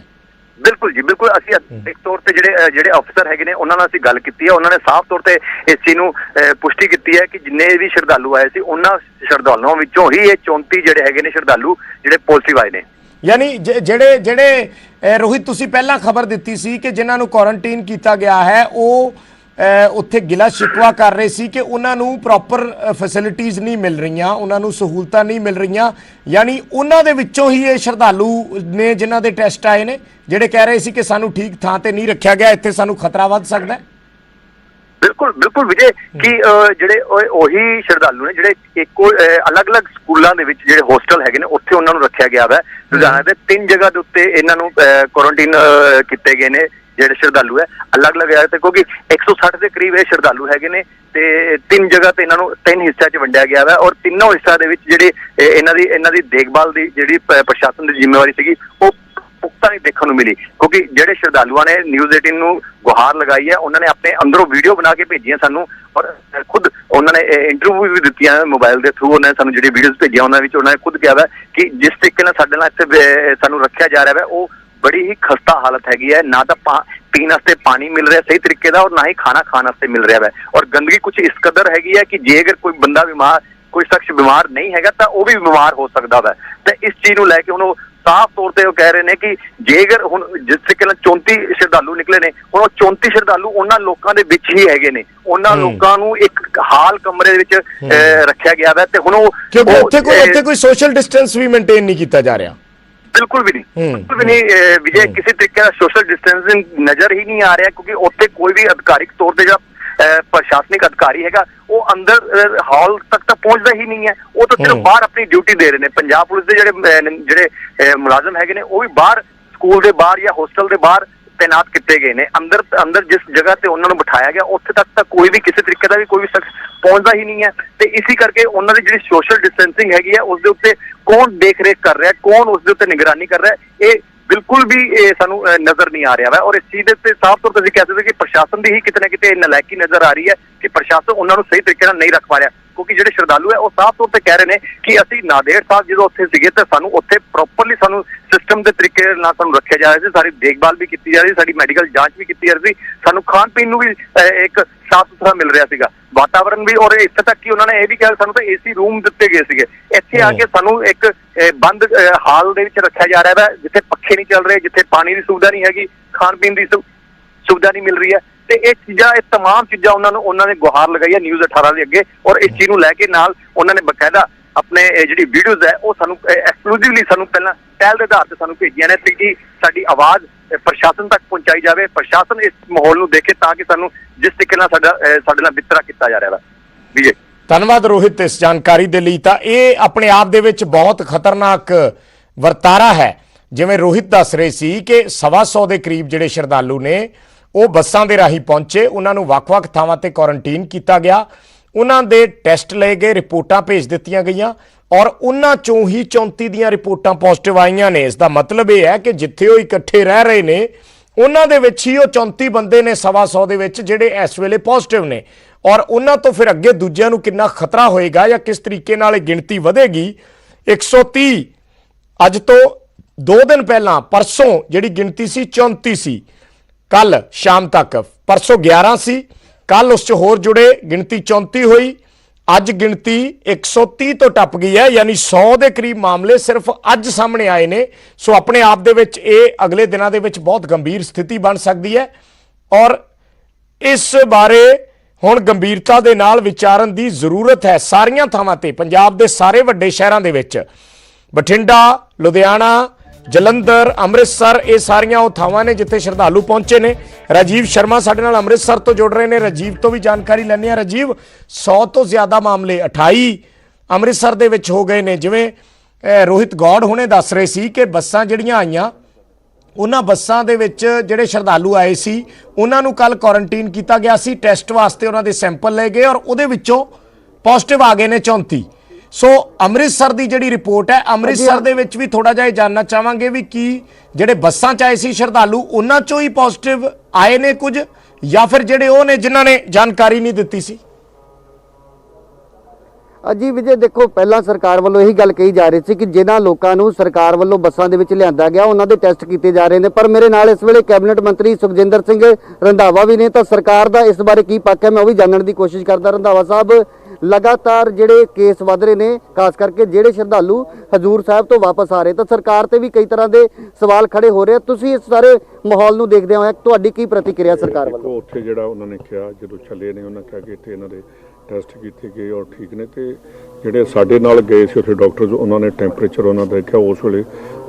ਬਿਲਕੁਲ ਜੀ, ਬਿਲਕੁਲ। ਅਸੀਂ ਇੱਕ ਤੌਰ ਤੇ ਜਿਹੜੇ ਅਫਸਰ ਹੈਗੇ ਨੇ ਉਹਨਾਂ ਨਾਲ ਅਸੀਂ ਗੱਲ ਕੀਤੀ ਹੈ, ਉਹਨਾਂ ਨੇ ਸਾਫ਼ ਤੌਰ ਤੇ ਇਸ ਚੀਜ਼ ਨੂੰ ਪੁਸ਼ਟੀ ਕੀਤੀ ਹੈ ਕਿ ਜਿੰਨੇ ਵੀ ਸ਼ਰਧਾਲੂ ਆਏ ਸੀ ਉਹਨਾਂ ਸ਼ਰਧਾਲੂਆਂ ਵਿੱਚੋਂ ਹੀ ਇਹ 34 ਜਿਹੜੇ ਹੈਗੇ ਨੇ ਸ਼ਰਧਾਲੂ ਜਿਹੜੇ ਪੋਜ਼ਿਟਿਵ ਆਏ ਨੇ। ਯਾਨੀ ਜਿਹੜੇ ਰੋਹਿਤ ਤੁਸੀਂ ਪਹਿਲਾਂ ਖਬਰ ਦਿੱਤੀ ਸੀ ਕਿ ਜਿਨ੍ਹਾਂ ਨੂੰ ਕੁਆਰੰਟਾਈਨ ਕੀਤਾ ਗਿਆ ਹੈ ਉਹ ਉੱਥੇ ਗਿਲਾ ਸ਼ਿਕਵਾ ਕਰ ਰਹੇ ਸੀ ਕਿ ਉਹਨਾਂ ਨੂੰ ਪ੍ਰੋਪਰ ਫੈਸਿਲਿਟੀਜ਼ ਨਹੀਂ ਮਿਲ ਰਹੀਆਂ, ਉਹਨਾਂ ਨੂੰ ਸਹੂਲਤਾਂ ਨਹੀਂ ਮਿਲ ਰਹੀਆਂ, ਯਾਨੀ ਉਹਨਾਂ ਦੇ ਵਿੱਚੋਂ ਹੀ ਇਹ ਸ਼ਰਧਾਲੂ ਨੇ ਜਿਨ੍ਹਾਂ ਦੇ ਟੈਸਟ ਆਏ ਨੇ ਜਿਹੜੇ ਕਹਿ ਰਹੇ ਸੀ ਕਿ ਸਾਨੂੰ ਠੀਕ ਥਾਂ ਤੇ ਨਹੀਂ ਰੱਖਿਆ ਗਿਆ, ਇੱਥੇ ਸਾਨੂੰ ਖਤਰਾ ਵੱਧ ਸਕਦਾ ਹੈ। ਬਿਲਕੁਲ ਬਿਲਕੁਲ ਵਿਜੇ, ਕਿ ਜਿਹੜੇ ਉਹੀ ਸ਼ਰਧਾਲੂ ਨੇ ਜਿਹੜੇ ਇੱਕੋ ਅਲੱਗ-ਅਲੱਗ ਸਕੂਲਾਂ ਦੇ ਵਿੱਚ ਜਿਹੜੇ ਹੋਸਟਲ ਹੈਗੇ ਨੇ ਉੱਥੇ ਉਹਨਾਂ ਨੂੰ ਰੱਖਿਆ ਗਿਆ ਵਾ। ਲੁਧਿਆਣਾ ਦੇ 3 ਜਗ੍ਹਾ ਦੇ ਉੱਤੇ ਇਹਨਾਂ ਨੂੰ ਕੁਆਰੰਟਾਈਨ ਕੀਤੇ ਗਏ ਨੇ ਜਿਹੜੇ ਸ਼ਰਧਾਲੂ ਹੈ ਅਲੱਗ-ਅਲੱਗ ਜਗ੍ਹਾ ਤੇ, ਕਿਉਂਕਿ 160 ਦੇ ਕਰੀਬ ਇਹ ਸ਼ਰਧਾਲੂ ਹੈਗੇ ਨੇ ਤੇ 3 ਜਗ੍ਹਾ ਤੇ ਇਹਨਾਂ ਨੂੰ 3 ਹਿੱਸਿਆਂ 'ਚ ਵੰਡਿਆ ਗਿਆ ਵਾ ਔਰ ਤਿੰਨੋਂ ਹਿੱਸਿਆਂ ਦੇ ਵਿੱਚ ਜਿਹੜੇ ਇਹਨਾਂ ਦੀ ਦੇਖਭਾਲ ਦੀ ਜਿਹੜੀ ਪ੍ਰਸ਼ਾਸਨ ਦੀ ਜ਼ਿੰਮੇਵਾਰੀ ਸੀਗੀ ਉਹ ਪੁਖਤਾ ਨਹੀਂ ਦੇਖਣ ਨੂੰ ਮਿਲੀ। ਕਿਉਂਕਿ ਜਿਹੜੇ ਸ਼ਰਧਾਲੂਆਂ ਨੇ ਨਿਊਜ਼ 18 ਨੂੰ ਗੁਹਾਰ ਲਗਾਈ ਹੈ, ਉਹਨਾਂ ਨੇ ਆਪਣੇ ਅੰਦਰੋਂ ਵੀਡੀਓ ਬਣਾ ਕੇ ਭੇਜੀਆਂ ਸਾਨੂੰ ਔਰ ਖੁਦ ਉਹਨਾਂ ਨੇ ਇੰਟਰਵਿਊ ਵੀ ਦਿੱਤੀਆਂ ਮੋਬਾਈਲ ਦੇ ਥਰੂ। ਉਹਨਾਂ ਨੇ ਸਾਨੂੰ ਜਿਹੜੀ ਵੀਡੀਓਜ਼ ਭੇਜੀਆਂ ਉਹਨਾਂ ਵਿੱਚ ਉਹਨਾਂ ਨੇ ਖੁਦ ਕਿਹਾ ਵਾ ਕਿ ਜਿਸ ਤਰੀਕੇ ਨਾਲ ਸਾਡੇ ਨਾਲ ਇੱਥੇ ਸਾਨੂੰ ਰੱਖਿਆ ਜਾ ਰਿਹਾ ਵਾ ਉਹ ਬੜੀ ਹੀ ਖਸਤਾ ਹਾਲਤ ਹੈਗੀ ਹੈ। ਨਾ ਤਾਂ ਪੀਣ ਵਾਸਤੇ ਪਾਣੀ ਮਿਲ ਰਿਹਾ ਸਹੀ ਤਰੀਕੇ ਦਾ ਔਰ ਨਾ ਹੀ ਖਾਣਾ ਖਾਣ ਵਾਸਤੇ ਮਿਲ ਰਿਹਾ ਵਾ ਔਰ ਗੰਦਗੀ ਕੁਝ ਇਸ ਕਦਰ ਹੈਗੀ ਹੈ ਕਿ ਜੇ ਅਗਰ ਕੋਈ ਬੰਦਾ ਬਿਮਾਰ, ਕੋਈ ਸ਼ਖਸ ਬਿਮਾਰ ਨਹੀਂ ਹੈਗਾ ਤਾਂ ਉਹ ਵੀ ਬਿਮਾਰ ਹੋ ਸਕਦਾ ਵਾ। ਤੇ ਇਸ ਚੀਜ਼ ਨੂੰ ਲੈ ਕੇ ਹੁਣ ਉਹ ਸਾਫ਼ ਤੌਰ ਤੇ ਉਹ ਕਹਿ ਰਹੇ ਨੇ ਕਿ ਜੇਕਰ ਹੁਣ ਜਿਸ ਤਰੀਕੇ ਨਾਲ 34 ਸ਼ਰਧਾਲੂ ਨਿਕਲੇ ਨੇ, ਹੁਣ ਉਹ 34 ਸ਼ਰਧਾਲੂ ਉਹਨਾਂ ਲੋਕਾਂ ਦੇ ਵਿੱਚ ਹੀ ਹੈਗੇ ਨੇ। ਉਹਨਾਂ ਲੋਕਾਂ ਨੂੰ ਇੱਕ ਹਾਲ ਕਮਰੇ ਦੇ ਵਿੱਚ ਰੱਖਿਆ ਗਿਆ ਵਾ ਤੇ ਹੁਣ ਉਹ ਕਿਉਂਕਿ ਉੱਥੇ ਕੋਈ ਸੋਸ਼ਲ ਡਿਸਟੈਂਸ ਵੀ ਮੇਨਟੇਨ ਨਹੀਂ ਕੀਤਾ ਜਾ ਰਿਹਾ। ਬਿਲਕੁਲ ਵੀ ਨਹੀਂ ਵਿਜੇ, ਕਿਸੇ ਤਰੀਕੇ ਦਾ ਸੋਸ਼ਲ ਡਿਸਟੈਂਸਿੰਗ ਨਜ਼ਰ ਹੀ ਨਹੀਂ ਆ ਰਿਹਾ, ਕਿਉਂਕਿ ਉੱਥੇ ਕੋਈ ਵੀ ਅਧਿਕਾਰਿਕ ਤੌਰ ਤੇ ਜਿਹੜਾ ਪ੍ਰਸ਼ਾਸਨਿਕ ਅਧਿਕਾਰੀ ਹੈਗਾ ਉਹ ਅੰਦਰ ਹਾਲ ਤੱਕ ਤਾਂ ਪਹੁੰਚਦਾ ਹੀ ਨਹੀਂ ਹੈ। ਉਹ ਤਾਂ ਸਿਰਫ ਬਾਹਰ ਆਪਣੀ ਡਿਊਟੀ ਦੇ ਰਹੇ ਨੇ। ਪੰਜਾਬ ਪੁਲਿਸ ਦੇ ਜਿਹੜੇ ਮੁਲਾਜ਼ਮ ਹੈਗੇ ਨੇ ਉਹ ਵੀ ਬਾਹਰ ਸਕੂਲ ਦੇ ਬਾਹਰ ਜਾਂ ਹੋਸਟਲ ਦੇ ਬਾਹਰ ਤੈਨਾਤ ਕੀਤੇ ਗਏ ਨੇ। ਅੰਦਰ ਜਿਸ ਜਗ੍ਹਾ ਤੇ ਉਹਨਾਂ ਨੂੰ ਬਿਠਾਇਆ ਗਿਆ ਉੱਥੇ ਤੱਕ ਤਾਂ ਕੋਈ ਵੀ ਕਿਸੇ ਤਰੀਕੇ ਦਾ ਵੀ ਕੋਈ ਵੀ ਸ਼ਖਸ ਪਹੁੰਚਦਾ ਹੀ ਨਹੀਂ ਹੈ। ਤੇ ਇਸੇ ਕਰਕੇ ਉਹਨਾਂ ਦੀ ਜਿਹੜੀ ਸੋਸ਼ਲ ਡਿਸਟੈਂਸਿੰਗ ਹੈਗੀ ਹੈ ਉਸ ਦੇ ਉੱਤੇ ਕੌਣ ਦੇਖ ਰੇਖ ਕਰ ਰਿਹਾ, ਕੌਣ ਉਸ ਦੇ ਉੱਤੇ ਨਿਗਰਾਨੀ ਕਰ ਰਿਹਾ, ਇਹ ਬਿਲਕੁਲ ਵੀ ਸਾਨੂੰ ਨਜ਼ਰ ਨਹੀਂ ਆ ਰਿਹਾ ਵਾ। ਔਰ ਇਸ ਚੀਜ਼ ਦੇ ਉੱਤੇ ਸਾਫ਼ ਤੌਰ ਤੇ ਅਸੀਂ ਕਹਿ ਸਕਦੇ ਕਿ ਪ੍ਰਸ਼ਾਸਨ ਦੀ ਹੀ ਕਿਤੇ ਨਾ ਕਿਤੇ ਨਲਾਇਕੀ ਨਜ਼ਰ ਆ ਰਹੀ ਹੈ ਕਿ ਪ੍ਰਸ਼ਾਸਨ ਉਹਨਾਂ ਨੂੰ ਸਹੀ ਤਰੀਕੇ ਨਾਲ ਨਹੀਂ ਰੱਖ ਪਾ ਰਿਹਾ। ਕਿਉਂਕਿ ਜਿਹੜੇ ਸ਼ਰਧਾਲੂ ਹੈ ਉਹ ਸਾਫ਼ ਤੌਰ ਤੇ ਕਹਿ ਰਹੇ ਨੇ ਕਿ ਅਸੀਂ ਨਾਂਦੇੜ ਸਾਹਿਬ ਜਦੋਂ ਉੱਥੇ ਸੀਗੇ ਤਾਂ ਸਾਨੂੰ ਉੱਥੇ ਪ੍ਰੋਪਰਲੀ ਸਾਨੂੰ ਸਿਸਟਮ ਦੇ ਤਰੀਕੇ ਨਾਲ ਸਾਨੂੰ ਰੱਖਿਆ ਜਾ ਰਿਹਾ ਸੀ, ਸਾਡੀ ਦੇਖਭਾਲ ਵੀ ਕੀਤੀ ਜਾ ਰਹੀ ਸੀ, ਸਾਡੀ ਮੈਡੀਕਲ ਜਾਂਚ ਵੀ ਕੀਤੀ ਜਾ ਰਹੀ ਸੀ, ਸਾਨੂੰ ਖਾਣ ਪੀਣ ਨੂੰ ਵੀ ਇੱਕ ਸਾਫ਼ ਸੁਥਰਾ ਮਿਲ ਰਿਹਾ ਸੀਗਾ, ਵਾਤਾਵਰਨ ਵੀ। ਔਰ ਇੱਥੇ ਤੱਕ ਕਿ ਉਹਨਾਂ ਨੇ ਇਹ ਵੀ ਕਿਹਾ ਸਾਨੂੰ ਤਾਂ ਏਸੀ ਰੂਮ ਦਿੱਤੇ ਗਏ ਸੀਗੇ। ਇੱਥੇ ਆ ਕੇ ਸਾਨੂੰ ਇੱਕ ਬੰਦ ਹਾਲ ਦੇ ਵਿੱਚ ਰੱਖਿਆ ਜਾ ਰਿਹਾ ਹੈ ਜਿੱਥੇ ਪੱਖੇ ਨਹੀਂ ਚੱਲ ਰਹੇ, ਜਿੱਥੇ ਪਾਣੀ ਦੀ ਸੁਵਿਧਾ ਨਹੀਂ ਹੈਗੀ, ਖਾਣ ਪੀਣ ਦੀ ਸੁਵਿਧਾ ਨਹੀਂ ਮਿਲ ਰਹੀ ਹੈ। ਤੇ ਇਹ ਤਮਾਮ ਚੀਜ਼ਾਂ ਉਹਨਾਂ ਨੇ ਗੁਹਾਰ ਲਗਾਈ ਹੈ ਨਿਊਜ਼ 18 ਦੇ ਅੱਗੇ। ਔਰ ਇਸ ਚੀਜ਼ ਨੂੰ ਲੈ ਕੇ ਨਾਲ ਉਹਨਾਂ ਨੇ ਬਕਾਇਦਾ ਆਪਣੇ ਜਿਹੜੀ ਵੀਡੀਓਜ਼ ਹੈ ਉਹ ਸਾਨੂੰ ਐਕਸਕਲੂਸਿਵਲੀ ਸਾਨੂੰ ਪਹਿਲਾਂ ਪਹਿਲ ਦੇ ਆਧਾਰ ਤੇ ਸਾਨੂੰ ਭੇਜੀਆਂ ਨੇ ਤੇ ਕਿ ਸਾਡੀ ਆਵਾਜ਼ ਪ੍ਰਸ਼ਾਸਨ ਤੱਕ ਪਹੁੰਚਾਈ ਜਾਵੇ, ਪ੍ਰਸ਼ਾਸਨ ਇਸ ਮਾਹੌਲ ਨੂੰ ਦੇਖੇ ਤਾਂ ਕਿ ਸਾਨੂੰ ਜਿਸ ਤਰੀਕੇ ਨਾਲ ਸਾਡੇ ਨਾਲ ਵਿਤਕਰਾ ਕੀਤਾ ਜਾ ਰਿਹਾ ਵਾ। ਵਿਜੇ ਧੰਨਵਾਦ ਰੋਹਿਤ ਇਸ ਜਾਣਕਾਰੀ ਦੇ ਲਈ। ਤਾਂ ਇਹ ਆਪਣੇ ਆਪ ਦੇ ਵਿੱਚ ਬਹੁਤ ਖਤਰਨਾਕ ਵਰਤਾਰਾ ਹੈ। ਜਿਵੇਂ ਰੋਹਿਤ ਦੱਸ ਰਹੇ ਸੀ ਕਿ 125 ਦੇ ਕਰੀਬ ਜਿਹੜੇ ਸ਼ਰਧਾਲੂ ਨੇ ਉਹ ਬੱਸਾਂ ਦੇ ਰਾਹੀਂ ਪਹੁੰਚੇ, ਉਹਨਾਂ ਨੂੰ ਵੱਖ-ਵੱਖ ਥਾਵਾਂ ਤੇ ਕੁਆਰੰਟਾਈਨ ਕੀਤਾ ਗਿਆ, ਉਹਨਾਂ ਦੇ ਟੈਸਟ ਲਏ ਗਏ, ਰਿਪੋਰਟਾਂ ਭੇਜ ਦਿੱਤੀਆਂ ਗਈਆਂ ਔਰ ਉਹਨਾਂ ਚੋਂ ਹੀ 34 ਦੀਆਂ ਰਿਪੋਰਟਾਂ ਪੋਜ਼ਿਟਿਵ ਆਈਆਂ ਨੇ। ਇਸ ਦਾ ਮਤਲਬ ਇਹ ਹੈ ਕਿ ਜਿੱਥੇ ਉਹ ਇਕੱਠੇ ਰਹਿ ਰਹੇ ਨੇ ਉਹਨਾਂ ਦੇ ਵਿੱਚ ਹੀ ਉਹ 34 ਬੰਦੇ ਨੇ 125 ਦੇ ਵਿੱਚ ਜਿਹੜੇ ਇਸ ਵੇਲੇ ਪੋਜ਼ਿਟਿਵ ਨੇ। ਔਰ ਉਹਨਾਂ ਤੋਂ ਫਿਰ ਅੱਗੇ ਦੂਜਿਆਂ ਨੂੰ ਕਿੰਨਾ ਖਤਰਾ ਹੋਏਗਾ ਜਾਂ ਕਿਸ ਤਰੀਕੇ ਨਾਲ ਇਹ ਗਿਣਤੀ ਵਧੇਗੀ। 130 ਅੱਜ ਤੋਂ 2 ਦਿਨ ਪਹਿਲਾਂ ਪਰਸੋਂ ਜਿਹੜੀ ਗਿਣਤੀ ਸੀ 34 ਸੀ, ਕੱਲ ਸ਼ਾਮ ਤੱਕ ਪਰਸੋਂ 11 ਸੀ, ਕੱਲ ਉਸ 'ਚ ਹੋਰ ਜੁੜੇ ਗਿਣਤੀ 34 ਹੋਈ, ਅੱਜ ਗਿਣਤੀ 130 ਤੋਂ ਟੱਪ ਗਈ ਹੈ। ਯਾਨੀ 100 ਦੇ ਕਰੀਬ ਮਾਮਲੇ ਸਿਰਫ ਅੱਜ ਸਾਹਮਣੇ ਆਏ ਨੇ। ਸੋ ਆਪਣੇ ਆਪ ਦੇ ਵਿੱਚ ਇਹ ਅਗਲੇ ਦਿਨਾਂ ਦੇ ਵਿੱਚ ਬਹੁਤ ਗੰਭੀਰ ਸਥਿਤੀ ਬਣ ਸਕਦੀ ਹੈ ਔਰ ਇਸ ਬਾਰੇ ਹੁਣ ਗੰਭੀਰਤਾ ਦੇ ਨਾਲ ਵਿਚਾਰਨ ਦੀ ਜ਼ਰੂਰਤ ਹੈ। ਸਾਰੀਆਂ ਥਾਵਾਂ ਤੇ ਪੰਜਾਬ ਦੇ ਸਾਰੇ ਵੱਡੇ ਸ਼ਹਿਰਾਂ ਦੇ ਵਿੱਚ, ਬਠਿੰਡਾ, ਲੁਧਿਆਣਾ, ਜਲੰਧਰ, ਅੰਮ੍ਰਿਤਸਰ, ਇਹ ਸਾਰੀਆਂ ਉਹ ਥਾਵਾਂ ਨੇ ਜਿੱਥੇ ਸ਼ਰਧਾਲੂ ਪਹੁੰਚੇ ਨੇ। ਰਾਜੀਵ ਸ਼ਰਮਾ ਸਾਡੇ ਨਾਲ ਅੰਮ੍ਰਿਤਸਰ ਤੋਂ ਜੁੜ ਰਹੇ ਨੇ। ਰਾਜੀਵ ਤੋਂ ਵੀ ਜਾਣਕਾਰੀ ਲੈਂਦੇ ਹਾਂ। ਰਾਜੀਵ, 100 ਤੋਂ ਜ਼ਿਆਦਾ ਮਾਮਲੇ 28 ਅੰਮ੍ਰਿਤਸਰ ਦੇ ਵਿੱਚ ਹੋ ਗਏ ਨੇ। ਜਿਵੇਂ ਰੋਹਿਤ ਗੌੜ ਹੁਣੇ ਦੱਸ ਰਹੇ ਸੀ ਕਿ ਬੱਸਾਂ ਜਿਹੜੀਆਂ ਆਈਆਂ ਉਹਨਾਂ ਬੱਸਾਂ ਦੇ ਵਿੱਚ ਜਿਹੜੇ ਸ਼ਰਧਾਲੂ ਆਏ ਸੀ ਉਹਨਾਂ ਨੂੰ ਕੱਲ ਕੁਆਰੰਟਾਈਨ ਕੀਤਾ ਗਿਆ ਸੀ, ਟੈਸਟ ਵਾਸਤੇ ਉਹਨਾਂ ਦੇ ਸੈਂਪਲ ਲਏ ਗਏ ਔਰ ਉਹਦੇ ਵਿੱਚੋਂ ਪੋਜ਼ਿਟਿਵ ਆ ਗਏ ਨੇ 34। ਸੋ ਅੰਮ੍ਰਿਤਸਰ ਦੀ ਜਿਹੜੀ ਰਿਪੋਰਟ ਹੈ, ਅੰਮ੍ਰਿਤਸਰ ਦੇ ਵਿੱਚ ਵੀ ਥੋੜਾ ਜਿਹਾ ਜਾਨਣਾ ਚਾਹਾਂਗੇ ਵੀ ਕੀ ਜਿਹੜੇ ਬੱਸਾਂ 'ਚ ਆਏ ਸੀ ਸ਼ਰਧਾਲੂ ਉਹਨਾਂ 'ਚੋਂ ਹੀ ਪੋਜ਼ਿਟਿਵ ਆਏ ਨੇ ਕੁਝ ਜਾਂ ਫਿਰ ਜਿਹੜੇ ਉਹ ਨੇ ਜਿਨ੍ਹਾਂ ਨੇ ਜਾਣਕਾਰੀ ਨਹੀਂ ਦਿੱਤੀ ਸੀ। ਅਜੀ ਵਿਜੇ, ਦੇਖੋ ਪਹਿਲਾਂ ਸਰਕਾਰ ਵੱਲੋਂ ਇਹੀ ਗੱਲ ਕਹੀ ਜਾ ਰਹੀ ਸੀ ਕਿ ਜਿਨ੍ਹਾਂ ਲੋਕਾਂ ਨੂੰ ਸਰਕਾਰ ਵੱਲੋਂ ਬੱਸਾਂ ਦੇ ਵਿੱਚ ਲਿਆਂਦਾ ਗਿਆ ਉਹਨਾਂ ਦੇ ਟੈਸਟ ਕੀਤੇ ਜਾ ਰਹੇ ਨੇ। ਪਰ ਮੇਰੇ ਨਾਲ ਇਸ ਵੇਲੇ ਕੈਬਨਿਟ ਮੰਤਰੀ ਸੁਖਜਿੰਦਰ ਸਿੰਘ ਰੰਧਾਵਾ ਵੀ ਨੇ, ਤਾਂ ਸਰਕਾਰ ਦਾ ਇਸ ਬਾਰੇ ਕੀ ਪੱਖ ਹੈ ਮੈਂ ਉਹ ਵੀ ਜਾਣਨ ਦੀ ਕੋਸ਼ਿਸ਼ ਕਰਦਾ। ਰੰਧਾਵਾ ਸਾਹਿਬ, ਲਗਾਤਾਰ ਜਿਹੜੇ ਕੇਸ ਵਧ ਰਹੇ ਨੇ, ਖਾਸ ਕਰਕੇ ਜਿਹੜੇ ਸ਼ਰਧਾਲੂ ਹਜ਼ੂਰ ਸਾਹਿਬ ਤੋਂ ਵਾਪਸ ਆ ਰਹੇ, ਤਾਂ ਸਰਕਾਰ ਤੇ ਵੀ ਕਈ ਤਰ੍ਹਾਂ ਦੇ ਸਵਾਲ ਖੜੇ ਹੋ ਰਹੇ। ਤੁਸੀਂ ਇਸ ਸਾਰੇ ਮਾਹੌਲ ਨੂੰ ਦੇਖਦੇ ਹੋਏ ਤੁਹਾਡੀ ਕੀ ਪ੍ਰਤੀਕਿਰਿਆ ਸਰਕਾਰ ਵੱਲੋਂ? ਉੱਥੇ ਜਿਹੜਾ ਉਹਨਾਂ ਨੇ ਕਿਹਾ ਜਦੋਂ ਚੱਲੇ ਨੇ ਉਹਨਾਂ ਕਿਹਾ ਕਿ ਇੱਥੇ ਇਹਨਾਂ ਦੇ ਟੈਸਟ ਕੀਤੇ ਗਏ ਔਰ ਠੀਕ ਨੇ, ਤੇ ਜਿਹੜੇ ਸਾਡੇ ਨਾਲ ਗਏ ਸੀ ਉੱਥੇ ਡਾਕਟਰਸ ਉਹਨਾਂ ਨੇ ਟੈਂਪਰੇਚਰ ਉਹਨਾਂ ਦਾ ਦੇਖਿਆ, ਉਸ ਵੇਲੇ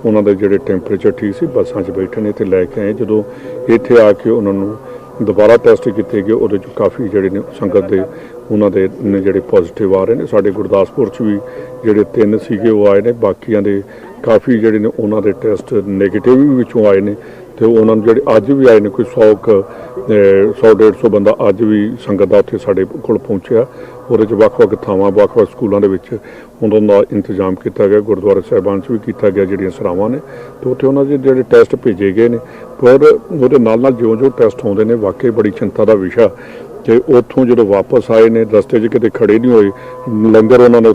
ਉਹਨਾਂ ਦੇ ਜਿਹੜੇ ਟੈਂਪਰੇਚਰ ਠੀਕ ਸੀ। ਬੱਸਾਂ 'ਚ ਬੈਠੇ ਨੇ ਤੇ ਲੈ ਕੇ ਆਏ, ਜਦੋਂ ਇੱਥੇ ਆ ਕੇ ਉਹਨਾਂ ਨੂੰ ਦੁਬਾਰਾ ਟੈਸਟ ਕੀਤੇ ਗਏ ਉਹਦੇ 'ਚ ਕਾਫੀ ਜਿਹੜੇ ਨੇ ਸੰਗਤ ਦੇ ਉਹਨਾਂ ਦੇ ਜਿਹੜੇ ਪੋਜ਼ਿਟਿਵ ਆ ਰਹੇ ਨੇ। ਸਾਡੇ ਗੁਰਦਾਸਪੁਰ 'ਚ ਵੀ ਜਿਹੜੇ 3 ਸੀਗੇ ਉਹ ਆਏ ਨੇ, ਬਾਕੀਆਂ ਦੇ ਕਾਫੀ ਜਿਹੜੇ ਨੇ ਉਹਨਾਂ ਦੇ ਟੈਸਟ ਨੈਗੇਟਿਵ ਵੀ ਵਿੱਚੋਂ ਆਏ ਨੇ। ਤੇ ਉਹਨਾਂ ਨੂੰ ਜਿਹੜੇ ਅੱਜ ਵੀ ਆਏ ਨੇ ਕੋਈ 100-150 ਬੰਦਾ ਅੱਜ ਵੀ ਸੰਗਤ ਦਾ ਉੱਥੇ ਸਾਡੇ ਕੋਲ ਪਹੁੰਚਿਆ। ਉਹਦੇ 'ਚ ਵੱਖ-ਵੱਖ ਥਾਵਾਂ ਵੱਖ-ਵੱਖ ਸਕੂਲਾਂ ਦੇ ਵਿੱਚ ਉਹਨਾਂ ਦਾ ਇੰਤਜ਼ਾਮ ਕੀਤਾ ਗਿਆ, ਗੁਰਦੁਆਰਾ ਸਾਹਿਬਾਨ 'ਚ ਵੀ ਕੀਤਾ ਗਿਆ ਜਿਹੜੀਆਂ ਸਰਾਵਾਂ ਨੇ, ਤੇ ਉੱਥੇ ਉਹਨਾਂ ਦੇ ਜਿਹੜੇ ਟੈਸਟ ਭੇਜੇ ਗਏ ਨੇ। ਪਰ ਉਹਦੇ ਨਾਲ ਜਿਉਂ-ਜਿਉਂ ਟੈਸਟ ਆਉਂਦੇ ਨੇ ਵਾਕਈ ਬੜੀ ਚਿੰਤਾ ਦਾ ਵਿਸ਼ਾ ਕਿ ਉੱਥੋਂ ਜਦੋਂ ਵਾਪਸ ਆਏ ਨੇ ਰਸਤੇ 'ਚ ਕਿਤੇ ਖੜੇ ਨਹੀਂ ਹੋਏ, ਲੰਗਰ ਉਹਨਾਂ ਨੇ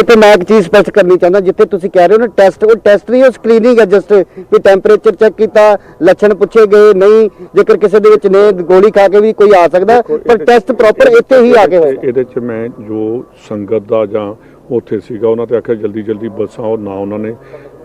ਉੱਥੇ ਮੈਂ ਇੱਕ ਚੀਜ਼ ਸਪਸ਼ਟ ਕਰਨੀ ਚਾਹੁੰਦਾ, ਜਿੱਥੇ ਤੁਸੀਂ ਕਹਿ ਰਹੇ ਹੋ ਨਾ ਟੈਸਟ, ਉਹ ਟੈਸਟ ਨਹੀਂ, ਉਹ ਸਕਰੀਨਿੰਗ ਹੈ। ਜਸਟ ਵੀ ਟੈਂਪਰੇਚਰ ਚੈੱਕ ਕੀਤਾ, ਲੱਛਣ ਪੁੱਛੇ ਗਏ, ਨਹੀਂ ਜੇਕਰ ਕਿਸੇ ਦੇ ਵਿੱਚ ਨੇ ਗੋਲੀ ਖਾ ਕੇ ਵੀ ਕੋਈ ਆ ਸਕਦਾ, ਪਰ ਟੈਸਟ ਪ੍ਰੋਪਰ ਇੱਥੇ ਹੀ ਆ ਕੇ ਹੋਏ। ਇਹਦੇ 'ਚ ਮੈਂ ਜੋ ਸੰਗਤ ਦਾ ਜਾਂ ਉੱਥੇ ਸੀਗਾ ਉਹਨਾਂ ਤੇ ਆਖਿਆ ਜਲਦੀ ਬੱਸਾਂ ਉਹ ਨਾ ਉਹਨਾਂ ਨੇ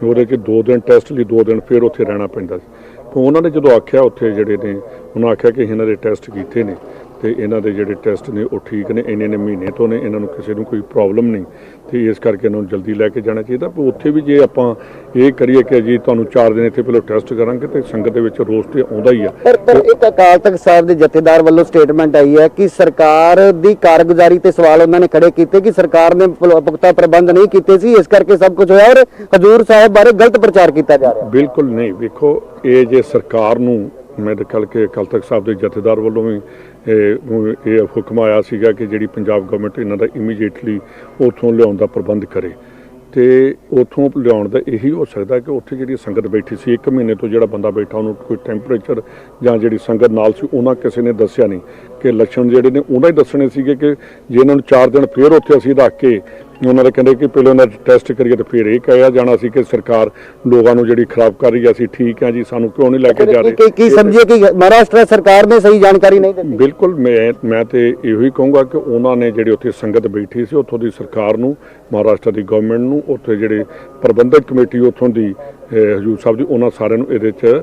ਉਹਦੇ 'ਚ 2 ਦਿਨ ਟੈਸਟ ਲਈ 2 ਦਿਨ ਫਿਰ ਉੱਥੇ ਰਹਿਣਾ ਪੈਂਦਾ ਸੀ। ਤਾਂ ਉਹਨਾਂ ਨੇ ਜਦੋਂ ਆਖਿਆ ਉੱਥੇ ਜਿਹੜੇ ਨੇ ਉਹਨਾਂ ਆਖਿਆ ਕਿ ਇਹਨਾਂ ਦੇ ਟੈਸਟ ਕੀਤੇ ਨੇ ਤੇ ਇਹਨਾਂ ਦੇ ਜਿਹੜੇ ਟੈਸਟ ਨੇ ਉਹ ਠੀਕ ਨੇ, ਇੰਨੇ ਮਹੀਨੇ ਤੋਂ ਨੇ, ਇਹਨਾਂ ਨੂੰ ਕਿਸੇ ਨੂੰ ਕੋਈ ਪ੍ਰੋਬਲਮ ਨਹੀਂ ਤੇ ਇਸ ਕਰਕੇ ਇਹਨਾਂ ਨੂੰ ਜਲਦੀ ਲੈ ਕੇ ਜਾਣਾ ਚਾਹੀਦਾ। ਪਰ ਉੱਥੇ ਵੀ ਜੇ ਆਪਾਂ ਇਹ ਕਰੀਏ ਕਿ ਜੀ ਤੁਹਾਨੂੰ 4 ਦਿਨ ਇੱਥੇ ਪਹਿਲਾਂ ਟੈਸਟ ਕਰਾਂਗੇ ਤੇ ਸੰਗਤ ਦੇ ਵਿੱਚ ਰੋਸ ਤੇ ਆਉਂਦਾ ਹੀ ਆ। ਪਰ ਇੱਕ ਅਕਾਲ ਤਖਤ ਸਾਹਿਬ ਦੇ ਜਥੇਦਾਰ ਵੱਲੋਂ ਸਟੇਟਮੈਂਟ ਆਈ ਹੈ ਕਿ ਸਰਕਾਰ ਦੀ ਕਾਰਗੁਜ਼ਾਰੀ ਤੇ ਸਵਾਲ ਉਹਨਾਂ ਨੇ ਖੜੇ ਕੀਤੇ ਕਿ ਸਰਕਾਰ ਨੇ ਪੁਖਤਾ ਪ੍ਰਬੰਧ ਨਹੀਂ ਕੀਤੇ ਸੀ, ਇਸ ਕਰਕੇ ਸਭ ਕੁਝ ਹੋਇਆ ਔਰ ਹਜ਼ੂਰ ਸਾਹਿਬ ਬਾਰੇ ਗਲਤ ਪ੍ਰਚਾਰ ਕੀਤਾ ਜਾ ਰਿਹਾ। ਬਿਲਕੁਲ ਨਹੀਂ, ਵੇਖੋ ਇਹ ਜੇ ਸਰਕਾਰ ਨੂੰ ਮੇਰੇ ਖਿਆਲ ਕਿ ਅਕਾਲ ਤਖਤ ਸਾਹਿਬ ਦੇ ਜਥੇਦਾਰ ਵੱਲੋਂ ਵੀ ਇਹ ਹੁਕਮ ਆਇਆ ਸੀਗਾ ਕਿ ਜਿਹੜੀ ਪੰਜਾਬ ਗਵਰਨਮੈਂਟ ਇਹਨਾਂ ਦਾ ਇਮੀਡੀਏਟਲੀ ਉੱਥੋਂ ਲਿਆਉਣ ਦਾ ਪ੍ਰਬੰਧ ਕਰੇ ਤੇ ਉੱਥੋਂ ਲਿਆਉਣ ਦਾ ਇਹੀ ਹੋ ਸਕਦਾ ਕਿ ਉੱਥੇ ਜਿਹੜੀ ਸੰਗਤ ਬੈਠੀ ਸੀ 1 ਮਹੀਨੇ ਤੋਂ ਜਿਹੜਾ ਬੰਦਾ ਬੈਠਾ ਉਹਨੂੰ ਕੋਈ ਟੈਂਪਰੇਚਰ ਜਾਂ ਜਿਹੜੀ ਸੰਗਤ ਨਾਲ ਸੀ ਉਹਨਾਂ ਕਿਸੇ ਨੇ ਦੱਸਿਆ ਨਹੀਂ ਕਿ ਲੱਛਣ ਜਿਹੜੇ ਨੇ ਉਹਨਾਂ ਹੀ ਦੱਸਣੇ ਸੀਗੇ ਕਿ ਜੇ ਇਹਨਾਂ ਨੂੰ 4 ਦਿਨ ਫਿਰ ਉੱਥੇ ਅਸੀਂ ਰੱਖ ਕੇ ਉਹਨਾਂ ਨੇ ਕਹਿੰਦੇ ਕਿ ਪਹਿਲਾਂ ਉਹਨਾਂ ਦਾ ਟੈਸਟ ਕਰੀਏ ਤੇ ਫਿਰ ਇਹ ਕਿਹਾ ਜਾਣਾ ਸੀ ਕਿ ਸਰਕਾਰ ਲੋਕਾਂ ਨੂੰ ਜਿਹੜੀ ਖਰਾਬ ਕਰ ਰਹੀ ਹੈ, ਅਸੀਂ ਠੀਕ ਹੈ ਜੀ, ਸਾਨੂੰ ਕਿਉਂ ਨਹੀਂ ਲੈ ਕੇ ਜਾ ਰਹੇ। ਕੀ ਸਮਝੀਏ ਕਿ ਮਹਾਰਾਸ਼ਟਰ ਸਰਕਾਰ ਨੇ ਸਹੀ ਜਾਣਕਾਰੀ ਨਹੀਂ ਦਿੱਤੀ? ਬਿਲਕੁਲ ਮੈਂ ਤੇ ਇਹੋ ਹੀ ਕਹੂੰਗਾ ਕਿ ਉਹਨਾਂ ਨੇ ਜਿਹੜੇ ਉੱਥੇ ਸੰਗਤ ਬੈਠੀ ਸੀ ਉੱਥੋਂ ਦੀ ਸਰਕਾਰ ਨੂੰ, ਮਹਾਰਾਸ਼ਟਰ ਦੀ ਗਵਰਨਮੈਂਟ ਨੂੰ, ਉੱਥੇ ਜਿਹੜੇ ਪ੍ਰਬੰਧਕ ਕਮੇਟੀ ਉੱਥੋਂ ਦੀ ਹਜ਼ੂਰ ਸਾਹਿਬ ਦੀ, ਉਹਨਾਂ ਸਾਰਿਆਂ ਨੂੰ ਇਹਦੇ 'ਚ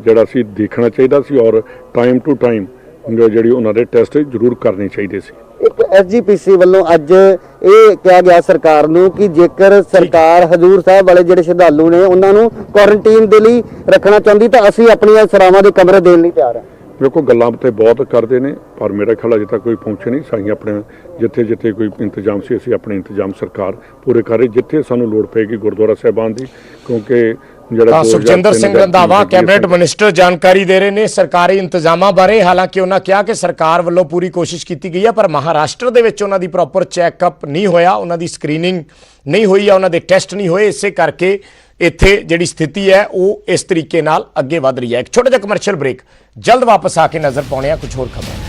ਜਿਹੜਾ ਸੀ ਦੇਖਣਾ ਚਾਹੀਦਾ ਸੀ ਔਰ ਟਾਈਮ ਟੂ ਟਾਈਮ ਜਿਹੜੀ ਉਹਨਾਂ ਦੇ ਟੈਸਟ ਜ਼ਰੂਰ ਕਰਨੇ ਚਾਹੀਦੇ ਸੀ। ਇੱਕ ਐਸਜੀਪੀਸੀ ਵੱਲੋਂ ਅੱਜ ਇਹ ਕਿਹਾ ਗਿਆ ਸਰਕਾਰ ਨੂੰ ਕਿ ਜੇਕਰ ਸਰਕਾਰ ਹਜ਼ੂਰ ਸਾਹਿਬ ਵਾਲੇ ਜਿਹੜੇ ਸ਼ਰਧਾਲੂ ਨੇ ਉਹਨਾਂ ਨੂੰ ਕੁਆਰੰਟਾਈਨ ਦੇ ਲਈ ਰੱਖਣਾ ਚਾਹੁੰਦੀ ਤਾਂ ਅਸੀਂ ਆਪਣੀਆਂ ਸਰਾਵਾਂ ਦੇ ਕਮਰੇ ਦੇਣ ਲਈ ਤਿਆਰ ਹਾਂ। ਵੇਖੋ ਗੱਲਾਂ ਤੇ ਬਹੁਤ ਕਰਦੇ ਨੇ ਪਰ ਮੇਰਾ ਖਿਆਲ ਅਜੇ ਤੱਕ ਕੋਈ ਪਹੁੰਚੇ ਨਹੀਂ। ਸਾਈਂ ਆਪਣੇ ਜਿੱਥੇ ਕੋਈ ਇੰਤਜ਼ਾਮ ਸੀ ਅਸੀਂ ਆਪਣੇ ਇੰਤਜ਼ਾਮ ਸਰਕਾਰ ਪੂਰੇ ਕਰ ਰਹੀ, ਜਿੱਥੇ ਸਾਨੂੰ ਲੋੜ ਪਏਗੀ ਗੁਰਦੁਆਰਾ ਸਾਹਿਬਾਨ ਦੀ, ਕਿਉਂਕਿ ਤਾਂ ਸੁਖਜਿੰਦਰ ਸਿੰਘ ਰੰਧਾਵਾ ਕੈਬਨਿਟ ਮਿਨਿਸਟਰ ਜਾਣਕਾਰੀ ਦੇ ਰਹੇ ਨੇ ਸਰਕਾਰੀ ਇੰਤਜ਼ਾਮਾਂ ਬਾਰੇ। ਹਾਲਾਂਕਿ ਉਹਨਾਂ ਕਿਹਾ ਕਿ ਸਰਕਾਰ ਵੱਲੋਂ ਪੂਰੀ ਕੋਸ਼ਿਸ਼ ਕੀਤੀ ਗਈ ਹੈ ਪਰ ਮਹਾਰਾਸ਼ਟਰ ਦੇ ਵਿੱਚ ਉਹਨਾਂ ਦੀ ਪ੍ਰੋਪਰ ਚੈੱਕਅਪ ਨਹੀਂ ਹੋਇਆ, ਉਹਨਾਂ ਦੀ ਸਕਰੀਨਿੰਗ ਨਹੀਂ ਹੋਈ ਹੈ, ਉਹਨਾਂ ਦੇ ਟੈਸਟ ਨਹੀਂ ਹੋਏ, ਇਸੇ ਕਰਕੇ ਇੱਥੇ ਜਿਹੜੀ ਸਥਿਤੀ ਹੈ ਉਹ ਇਸ ਤਰੀਕੇ ਨਾਲ ਅੱਗੇ ਵਧ ਰਹੀ ਹੈ। ਇੱਕ ਛੋਟਾ ਜਿਹਾ ਕਮਰਸ਼ੀਅਲ ਬ੍ਰੇਕ, ਜਲਦ ਵਾਪਸ ਆ ਕੇ ਨਜ਼ਰ ਪਾਉਣੇ ਆ ਕੁਝ ਹੋਰ ਖਬਰਾਂ।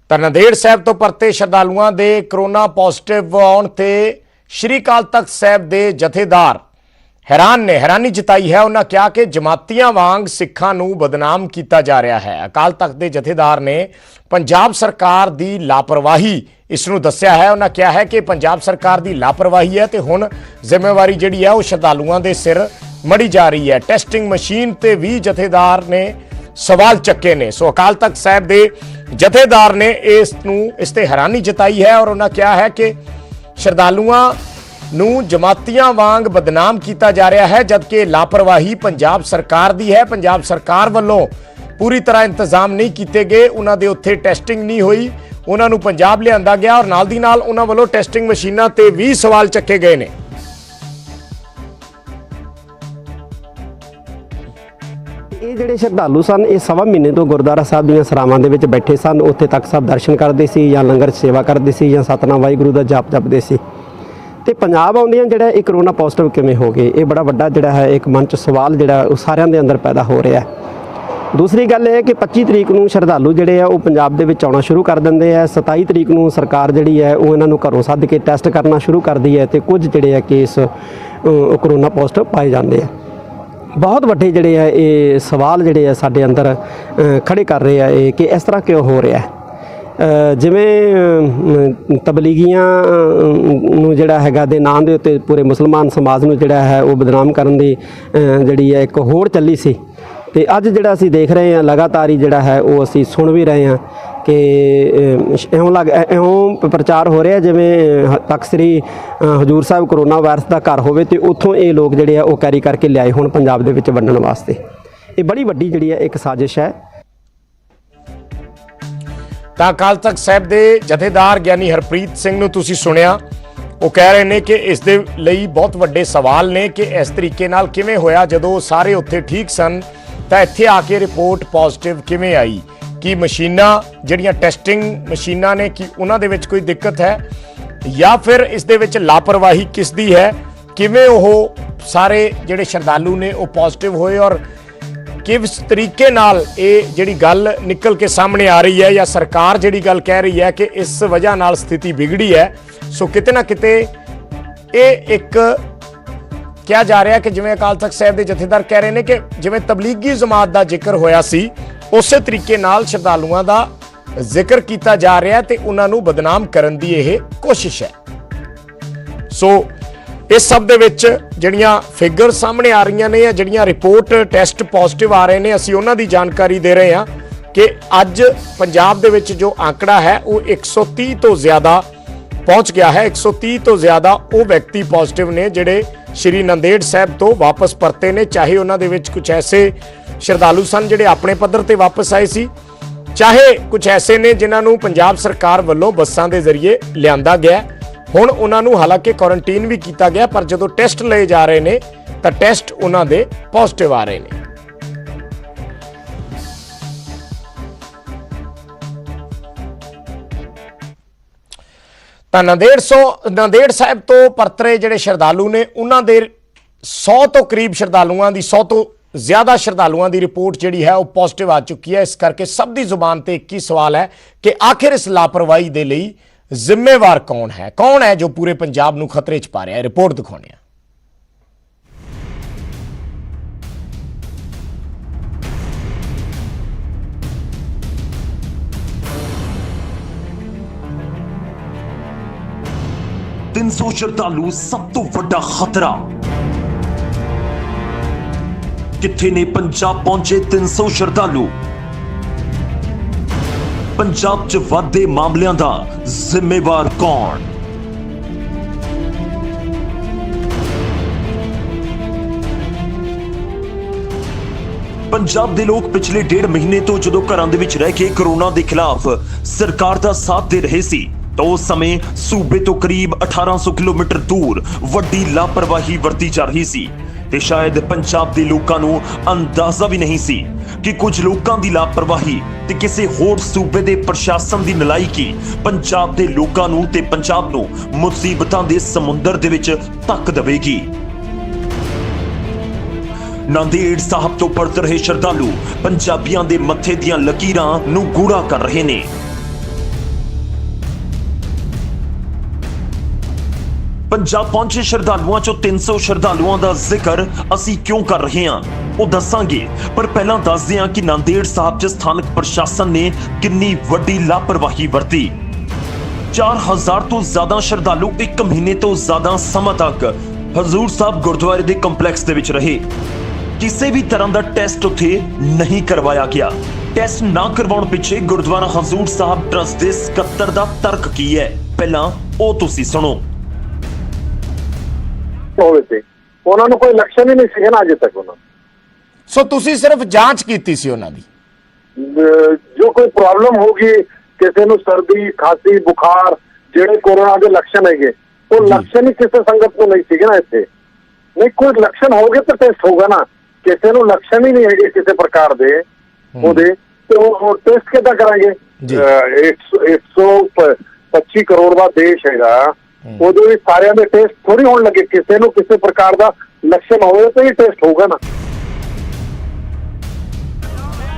ਤਾਂ ਨੰਦੇੜ ਸਾਹਿਬ ਤੋਂ ਪਰਤੇ ਸ਼ਰਧਾਲੂਆਂ ਦੇ ਕਰੋਨਾ ਪੋਜ਼ਿਟਿਵ ਆਉਣ ਤੇ ਸ਼੍ਰੀ ਅਕਾਲ ਤਖਤ ਸਾਹਿਬ ਦੇ ਜਥੇਦਾਰ ਹੈਰਾਨੀ ਜਤਾਈ ਹੈ। ਉਹਨਾਂ ਕਿਹਾ ਕਿ ਜਮਾਤੀਆਂ ਵਾਂਗ ਸਿੱਖਾਂ ਨੂੰ ਬਦਨਾਮ ਕੀਤਾ ਜਾ ਰਿਹਾ ਹੈ। ਅਕਾਲ ਤਖਤ ਦੇ ਜਥੇਦਾਰ ਨੇ ਪੰਜਾਬ ਸਰਕਾਰ ਦੀ ਲਾਪਰਵਾਹੀ ਇਸ ਨੂੰ ਦੱਸਿਆ ਹੈ। ਉਹਨਾਂ ਕਿਹਾ ਹੈ ਕਿ ਪੰਜਾਬ ਸਰਕਾਰ ਦੀ ਲਾਪਰਵਾਹੀ ਹੈ ਤੇ ਹੁਣ ਜ਼ਿੰਮੇਵਾਰੀ ਜਿਹੜੀ ਹੈ ਉਹ ਸ਼ਰਧਾਲੂਆਂ ਦੇ ਸਿਰ ਮੜੀ ਜਾ ਰਹੀ ਹੈ। ਟੈਸਟਿੰਗ ਮਸ਼ੀਨ ਤੇ ਵੀ ਜਥੇਦਾਰ ਨੇ ਸਵਾਲ ਚੱਕੇ ਨੇ। ਸੋ ਅਕਾਲ ਤਖਤ ਸਾਹਿਬ ਦੇ ਜਥੇਦਾਰ ਨੇ ਇਸ ਤੇ ਹੈਰਾਨੀ ਜਤਾਈ ਹੈ ਔਰ ਉਹਨਾਂ ਕਿਹਾ ਹੈ ਕਿ ਸ਼ਰਧਾਲੂਆਂ ਨੂੰ ਜਮਾਤੀਆਂ ਵਾਂਗ ਬਦਨਾਮ ਕੀਤਾ ਜਾ ਰਿਹਾ ਹੈ ਜਦਕਿ ਲਾਪਰਵਾਹੀ ਪੰਜਾਬ ਸਰਕਾਰ ਦੀ ਹੈ। ਪੰਜਾਬ ਸਰਕਾਰ ਵੱਲੋਂ ਪੂਰੀ ਤਰ੍ਹਾਂ ਇੰਤਜ਼ਾਮ ਨਹੀਂ ਕੀਤੇ ਗਏ, ਉਹਨਾਂ ਦੇ ਉੱਥੇ ਟੈਸਟਿੰਗ ਨਹੀਂ ਹੋਈ, ਉਹਨਾਂ ਨੂੰ ਪੰਜਾਬ ਲਿਆਂਦਾ ਗਿਆ ਔਰ ਨਾਲ ਦੀ ਨਾਲ ਉਹਨਾਂ ਵੱਲੋਂ ਟੈਸਟਿੰਗ ਮਸ਼ੀਨਾਂ ਤੇ ਵੀ ਸਵਾਲ ਚੱਕੇ ਗਏ ਨੇ। ਇਹ ਜਿਹੜੇ ਸ਼ਰਧਾਲੂ ਸਨ ਇਹ 1.5 ਮਹੀਨੇ ਤੋਂ ਗੁਰਦੁਆਰਾ ਸਾਹਿਬ ਦੀਆਂ ਸਰਾਵਾਂ ਦੇ ਵਿੱਚ ਬੈਠੇ ਸਨ। ਉੱਥੇ ਤੱਕ ਸਾਹਿਬ ਦਰਸ਼ਨ ਕਰਦੇ ਸੀ ਜਾਂ ਲੰਗਰ ਸੇਵਾ ਕਰਦੇ ਸੀ ਜਾਂ ਸਤਨਾਮ ਵਾਹਿਗੁਰੂ ਦਾ ਜਾਪ ਜਪਦੇ ਸੀ ਤੇ ਪੰਜਾਬ ਆਉਂਦਿਆਂ ਜਿਹੜਾ ਇਹ ਕਰੋਨਾ ਪੋਜ਼ਿਟਿਵ ਕਿਵੇਂ ਹੋ ਗਏ, ਇਹ ਬੜਾ ਵੱਡਾ ਜਿਹੜਾ ਹੈ ਇੱਕ ਮਨ 'ਚ ਸਵਾਲ ਜਿਹੜਾ ਉਹ ਸਾਰਿਆਂ ਦੇ ਅੰਦਰ ਪੈਦਾ ਹੋ ਰਿਹਾ। ਦੂਸਰੀ ਗੱਲ ਇਹ ਹੈ ਕਿ 25 ਤਰੀਕ ਨੂੰ ਸ਼ਰਧਾਲੂ ਜਿਹੜੇ ਆ ਉਹ ਪੰਜਾਬ ਦੇ ਵਿੱਚ ਆਉਣਾ ਸ਼ੁਰੂ ਕਰ ਦਿੰਦੇ ਆ। 27 ਤਰੀਕ ਨੂੰ ਸਰਕਾਰ ਜਿਹੜੀ ਹੈ ਉਹ ਇਹਨਾਂ ਨੂੰ ਘਰੋਂ ਸੱਦ ਕੇ ਟੈਸਟ ਕਰਨਾ ਸ਼ੁਰੂ ਕਰਦੀ ਹੈ ਤੇ ਕੁਝ ਜਿਹੜੇ ਆ ਕੇਸ ਕਰੋਨਾ ਪੋਜ਼ਿਟਿਵ ਪਾਏ ਜਾਂਦੇ ਆ। ਬਹੁਤ ਵੱਡੇ ਜਿਹੜੇ ਆ ਇਹ ਸਵਾਲ ਜਿਹੜੇ ਆ ਸਾਡੇ ਅੰਦਰ ਖੜੇ ਕਰ ਰਹੇ ਆ ਇਹ ਕਿ ਇਸ ਤਰ੍ਹਾਂ ਕਿਉਂ ਹੋ ਰਿਹਾ। ਜਿਵੇਂ ਤਬਲੀਗੀਆਂ ਨੂੰ ਜਿਹੜਾ ਹੈਗਾ ਦੇ ਨਾਂ ਦੇ ਉੱਤੇ ਪੂਰੇ ਮੁਸਲਮਾਨ ਸਮਾਜ ਨੂੰ ਜਿਹੜਾ ਹੈ ਉਹ ਬਦਨਾਮ ਕਰਨ ਦੀ ਜਿਹੜੀ ਹੈ ਇੱਕ ਹੋੜ ਚੱਲੀ ਸੀ ਤੇ ਅੱਜ ਜਿਹੜਾ ਅਸੀਂ ਦੇਖ ਰਹੇ ਹਾਂ ਲਗਾਤਾਰ ਹੀ ਜਿਹੜਾ ਹੈ ਉਹ ਅਸੀਂ ਸੁਣ ਵੀ ਰਹੇ ਹਾਂ ਕਿ ਇਉਂ ਪ੍ਰਚਾਰ ਹੋ ਰਿਹਾ ਜਿਵੇਂ ਤਖ਼ਤ ਸ੍ਰੀ ਹਜ਼ੂਰ ਸਾਹਿਬ ਕਰੋਨਾ ਵਾਇਰਸ ਦਾ ਘਰ ਹੋਵੇ ਤੇ ਉੱਥੋਂ ਇਹ ਲੋਕ ਜਿਹੜੇ ਆ ਉਹ ਕੈਰੀ ਕਰਕੇ ਲਿਆਏ ਹੁਣ ਪੰਜਾਬ ਦੇ ਵਿੱਚ ਵੰਡਣ ਵਾਸਤੇ। ਇਹ ਬੜੀ ਵੱਡੀ ਜਿਹੜੀ ਹੈ ਇੱਕ ਸਾਜ਼ਿਸ਼ ਹੈ। ਤਾਂ ਅਕਾਲ ਤਖਤ ਸਾਹਿਬ ਦੇ ਜਥੇਦਾਰ ਗਿਆਨੀ ਹਰਪ੍ਰੀਤ ਸਿੰਘ ਨੂੰ ਤੁਸੀਂ ਸੁਣਿਆ, ਉਹ ਕਹਿ ਰਹੇ ਨੇ ਕਿ ਇਸ ਦੇ ਲਈ ਬਹੁਤ ਵੱਡੇ ਸਵਾਲ ਨੇ ਕਿ ਇਸ ਤਰੀਕੇ ਨਾਲ ਕਿਵੇਂ ਹੋਇਆ। ਜਦੋਂ ਸਾਰੇ ਉੱਥੇ ਠੀਕ ਸਨ ਤਾਂ ਇੱਥੇ ਆ ਕੇ ਰਿਪੋਰਟ ਪੋਜ਼ਿਟਿਵ ਕਿਵੇਂ ਆਈ? ਕਿ ਮਸ਼ੀਨਾਂ ਜਿਹੜੀਆਂ ਟੈਸਟਿੰਗ ਮਸ਼ੀਨਾਂ ਨੇ ਕਿ ਉਹਨਾਂ ਦੇ ਵਿੱਚ ਕੋਈ ਦਿੱਕਤ ਹੈ ਜਾਂ ਫਿਰ ਇਸ ਦੇ ਵਿੱਚ ਲਾਪਰਵਾਹੀ ਕਿਸ ਦੀ ਹੈ? ਕਿਵੇਂ ਉਹ ਸਾਰੇ ਜਿਹੜੇ ਸ਼ਰਧਾਲੂ ਨੇ ਉਹ ਪੋਜ਼ਿਟਿਵ ਹੋਏ ਔਰ ਕਿਸ ਤਰੀਕੇ ਨਾਲ ਇਹ ਜਿਹੜੀ ਗੱਲ ਨਿਕਲ ਕੇ ਸਾਹਮਣੇ ਆ ਰਹੀ ਹੈ ਜਾਂ ਸਰਕਾਰ ਜਿਹੜੀ ਗੱਲ ਕਹਿ ਰਹੀ ਹੈ ਕਿ ਇਸ ਵਜ੍ਹਾ ਨਾਲ ਸਥਿਤੀ ਵਿਗੜੀ ਹੈ। ਸੋ ਕਿਤੇ ਨਾ ਕਿਤੇ ਇਹ ਇੱਕ ਕਿਹਾ ਜਾ ਰਿਹਾ ਕਿ ਜਿਵੇਂ ਅਕਾਲ ਤਖਤ ਸਾਹਿਬ ਦੇ ਜਥੇਦਾਰ ਕਹਿ ਰਹੇ ਨੇ ਕਿ ਜਿਵੇਂ ਤਬਲੀਗੀ ਜਮਾਤ ਦਾ ਜ਼ਿਕਰ ਹੋਇਆ ਸੀ ਉਸੇ ਤਰੀਕੇ ਨਾਲ ਸ਼ਰਧਾਲੂਆਂ ਦਾ ਜ਼ਿਕਰ ਕੀਤਾ ਜਾ ਰਿਹਾ ਤੇ ਉਹਨਾਂ ਨੂੰ ਬਦਨਾਮ ਕਰਨ ਦੀ ਇਹ ਕੋਸ਼ਿਸ਼ ਹੈ। ਸੋ ਇਸ ਸਭ ਦੇ ਵਿੱਚ ਜਿਹੜੀਆਂ ਫਿਗਰ ਸਾਹਮਣੇ ਆ ਰਹੀਆਂ ਨੇ ਜਾਂ ਜਿਹੜੀਆਂ ਰਿਪੋਰਟ ਟੈਸਟ ਪੋਜ਼ਿਟਿਵ ਆ ਰਹੇ ਨੇ ਅਸੀਂ ਉਹਨਾਂ ਦੀ ਜਾਣਕਾਰੀ ਦੇ ਰਹੇ ਹਾਂ ਕਿ ਅੱਜ ਪੰਜਾਬ ਦੇ ਵਿੱਚ ਜੋ ਆંકੜਾ ਹੈ ਉਹ 130 ਤੋਂ ਜ਼ਿਆਦਾ ਪਹੁੰਚ ਗਿਆ ਹੈ। 130 ਤੋਂ ਜ਼ਿਆਦਾ ਉਹ ਵਿਅਕਤੀ ਪੋਜ਼ਿਟਿਵ ਨੇ ਜਿਹੜੇ ਸ਼੍ਰੀ ਨੰਦੇੜ ਸਾਹਿਬ ਤੋਂ ਵਾਪਸ ਪਰਤੇ ਨੇ, ਚਾਹੇ ਉਹਨਾਂ ਦੇ ਵਿੱਚ ਕੁਝ ਐਸੇ ਸ਼ਰਧਾਲੂ ਸਨ ਜਿਹੜੇ ਆਪਣੇ ਪੱਧਰ ਤੇ ਵਾਪਸ ਆਏ ਸੀ, ਚਾਹੇ ਕੁਝ ਐਸੇ ਨੇ ਜਿਨ੍ਹਾਂ ਨੂੰ ਪੰਜਾਬ ਸਰਕਾਰ ਵੱਲੋਂ ਬੱਸਾਂ ਦੇ ਜ਼ਰੀਏ ਲਿਆਂਦਾ ਗਿਆ। ਹੁਣ ਉਹਨਾਂ ਨੂੰ ਹਾਲਾਂਕਿ ਕੁਆਰੰਟਾਈਨ ਵੀ ਕੀਤਾ ਗਿਆ ਪਰ ਜਦੋਂ ਟੈਸਟ ਲਏ ਜਾ ਰਹੇ ਨੇ ਤਾਂ ਟੈਸਟ ਉਹਨਾਂ ਦੇ ਪੋਜ਼ਿਟਿਵ ਆ ਰਹੇ ਨੇ। ਤਾਂ ਨੰਦੇੜ ਸਾਹਿਬ ਤੋਂ ਪਰਤਰੇ ਜਿਹੜੇ ਸ਼ਰਧਾਲੂ ਨੇ ਉਹਨਾਂ ਦੇ 100 ਤੋਂ ਕਰੀਬ ਸ਼ਰਧਾਲੂਆਂ ਦੀ 100 ਤੋਂ ਜ਼ਿਆਦਾ ਸ਼ਰਧਾਲੂਆਂ ਦੀ ਰਿਪੋਰਟ ਜਿਹੜੀ ਹੈ ਉਹ ਪੋਜ਼ਿਟਿਵ ਆ ਚੁੱਕੀ ਹੈ। ਇਸ ਕਰਕੇ ਸਭ ਦੀ ਜ਼ੁਬਾਨ ਤੇ ਇੱਕ ਹੀ ਸਵਾਲ ਹੈ ਕਿ ਆਖਿਰ ਇਸ ਲਾਪਰਵਾਹੀ ਦੇ ਲਈ ਜ਼ਿੰਮੇਵਾਰ ਕੌਣ ਹੈ ਜੋ ਪੂਰੇ ਪੰਜਾਬ ਨੂੰ ਖਤਰੇ 'ਚ ਪਾ ਰਿਹਾ ਹੈ। ਰਿਪੋਰਟ ਦਿਖਾਉਂਦੇ ਹਾਂ। ਤਿੰਨ ਸੌ ਸ਼ਰਧਾਲੂ ਸਭ ਤੋਂ ਵੱਡਾ ਖਤਰਾ। ਕਿੱਥੇ ਨੇ ਪੰਜਾਬ ਪਹੁੰਚੇ 300 ਸ਼ਰਧਾਲੂ? ਪੰਜਾਬ 'ਚ ਵੱਧਦੇ ਮਾਮਲਿਆਂ ਦਾ ਜ਼ਿੰਮੇਵਾਰ ਕੌਣ? ਪੰਜਾਬ ਦੇ ਲੋਕ ਪਿਛਲੇ 1.5 ਮਹੀਨੇ ਤੋਂ ਜਦੋਂ ਘਰਾਂ ਦੇ ਵਿੱਚ ਰਹਿ ਕੇ ਕਰੋਨਾ ਦੇ ਖਿਲਾਫ ਸਰਕਾਰ ਦਾ ਸਾਥ ਦੇ ਰਹੇ ਸੀ ਤਾਂ ਉਸ ਸਮੇਂ ਸੂਬੇ ਤੋਂ ਕਰੀਬ 1800 ਕਿਲੋਮੀਟਰ ਦੂਰ ਵੱਡੀ ਲਾਪਰਵਾਹੀ ਵਰਤੀ ਜਾ ਰਹੀ ਸੀ ਤੇ ਸ਼ਾਇਦ ਪੰਜਾਬ ਦੇ ਲੋਕਾਂ ਨੂੰ ਅੰਦਾਜ਼ਾ ਵੀ ਨਹੀਂ ਸੀ ਕਿ ਕੁਝ ਲੋਕਾਂ ਦੀ ਲਾਪਰਵਾਹੀ ਤੇ ਕਿਸੇ ਹੋਰ ਸੂਬੇ ਦੇ ਪ੍ਰਸ਼ਾਸਨ ਦੀ ਨਲਾਇਕੀ ਪੰਜਾਬ ਦੇ ਲੋਕਾਂ ਨੂੰ ਤੇ ਪੰਜਾਬ ਨੂੰ ਮੁਸੀਬਤਾਂ ਦੇ ਸਮੁੰਦਰ ਦੇ ਵਿੱਚ ਧੱਕ ਦੇਵੇਗੀ। ਨੰਦੇੜ ਸਾਹਿਬ ਤੋਂ ਪਰਤ ਰਹੇ ਸ਼ਰਧਾਲੂ ਪੰਜਾਬੀਆਂ ਦੇ ਮੱਥੇ ਦੀਆਂ ਲਕੀਰਾਂ ਨੂੰ ਗੂੜਾ ਕਰ ਰਹੇ ਨੇ। ਪੰਜਾਬ ਪਹੁੰਚੇ ਸ਼ਰਧਾਲੂਆਂ ਚੋਂ 300 ਸ਼ਰਧਾਲੂਆਂ ਦਾ ਜ਼ਿਕਰ ਅਸੀਂ ਕਿਉਂ ਕਰ ਰਹੇ ਹਾਂ ਉਹ ਦੱਸਾਂਗੇ, ਪਰ ਪਹਿਲਾਂ ਦੱਸਦੇ ਹਾਂ ਕਿ ਨੰਦੇੜ ਸਾਹਿਬ 'ਚ ਸਥਾਨਕ ਪ੍ਰਸ਼ਾਸਨ ਨੇ ਕਿੰਨੀ ਵੱਡੀ ਲਾਪਰਵਾਹੀ ਵਰਤੀ। 4000 ਤੋਂ ਜ਼ਿਆਦਾ ਸ਼ਰਧਾਲੂ 1 ਮਹੀਨੇ ਤੋਂ ਜ਼ਿਆਦਾ ਸਮਾਂ ਤੱਕ ਹਜ਼ੂਰ ਸਾਹਿਬ ਗੁਰਦੁਆਰੇ ਦੇ ਕੰਪਲੈਕਸ ਦੇ ਵਿੱਚ ਰਹੇ। ਕਿਸੇ ਵੀ ਤਰ੍ਹਾਂ ਦਾ ਟੈਸਟ ਉੱਥੇ ਨਹੀਂ ਕਰਵਾਇਆ ਗਿਆ। ਟੈਸਟ ਨਾ ਕਰਵਾਉਣ ਪਿੱਛੇ ਗੁਰਦੁਆਰਾ ਹਜ਼ੂਰ ਸਾਹਿਬ ਟਰਸਟ ਦੇ ਸਕੱਤਰ ਦਾ ਤਰਕ ਕੀ ਹੈ, ਪਹਿਲਾਂ ਉਹ ਤੁਸੀਂ ਸੁਣੋ। ਹੋਵੇ ਤੇ ਉਹਨਾਂ ਨੂੰ ਕੋਈ ਲੱਛਣ ਹੀ ਨਹੀਂ ਸੀ ਨਾ ਅਜੇ ਤੱਕ ਉਹਨਾਂ। ਸੋ ਤੁਸੀਂ ਸਿਰਫ ਜਾਂਚ ਕੀਤੀ ਸੀ ਉਹਨਾਂ ਦੀ? ਜੋ ਕੋਈ ਪ੍ਰੋਬਲਮ ਹੋਗੀ ਕਿਸੇ ਨੂੰ ਸਰਦੀ ਖਾਂਸੀ ਬੁਖਾਰ ਜਿਹੜੇ ਕੋਰੋਨਾ ਦੇ ਲੱਛਣ ਹੈਗੇ ਉਹ ਲੱਛਣ ਹੀ ਕਿਸੇ ਸੰਗਤ ਨੂੰ ਨਹੀਂ ਸੀਗੇ ਨਾ ਇੱਥੇ। ਨਹੀਂ ਕੋਈ ਲੱਛਣ ਹੋਗੇ ਤਾਂ ਟੈਸਟ ਹੋਗਾ ਨਾ। ਕਿਸੇ ਨੂੰ ਲੱਛਣ ਹੀ ਨਹੀਂ ਹੈਗੇ ਕਿਸੇ ਪ੍ਰਕਾਰ ਦੇ ਉਹਦੇ ਤੇ ਉਹ ਟੈਸਟ ਕਿੱਦਾਂ ਕਰਾਂਗੇ? 125 ਕਰੋੜ ਦਾ ਦੇਸ਼ ਹੈਗਾ, ਉਹਦੇ ਵੀ ਸਾਰਿਆਂ ਦੇ ਟੈਸਟ ਥੋੜੀ ਹੋਣ ਲੱਗੇ। ਕਿਸੇ ਨੂੰ ਕਿਸੇ ਪ੍ਰਕਾਰ ਦਾ ਲੱਛਣ ਹੋਵੇ ਤਾਂ ਇਹ ਟੈਸਟ ਹੋਊਗਾ ਨਾ।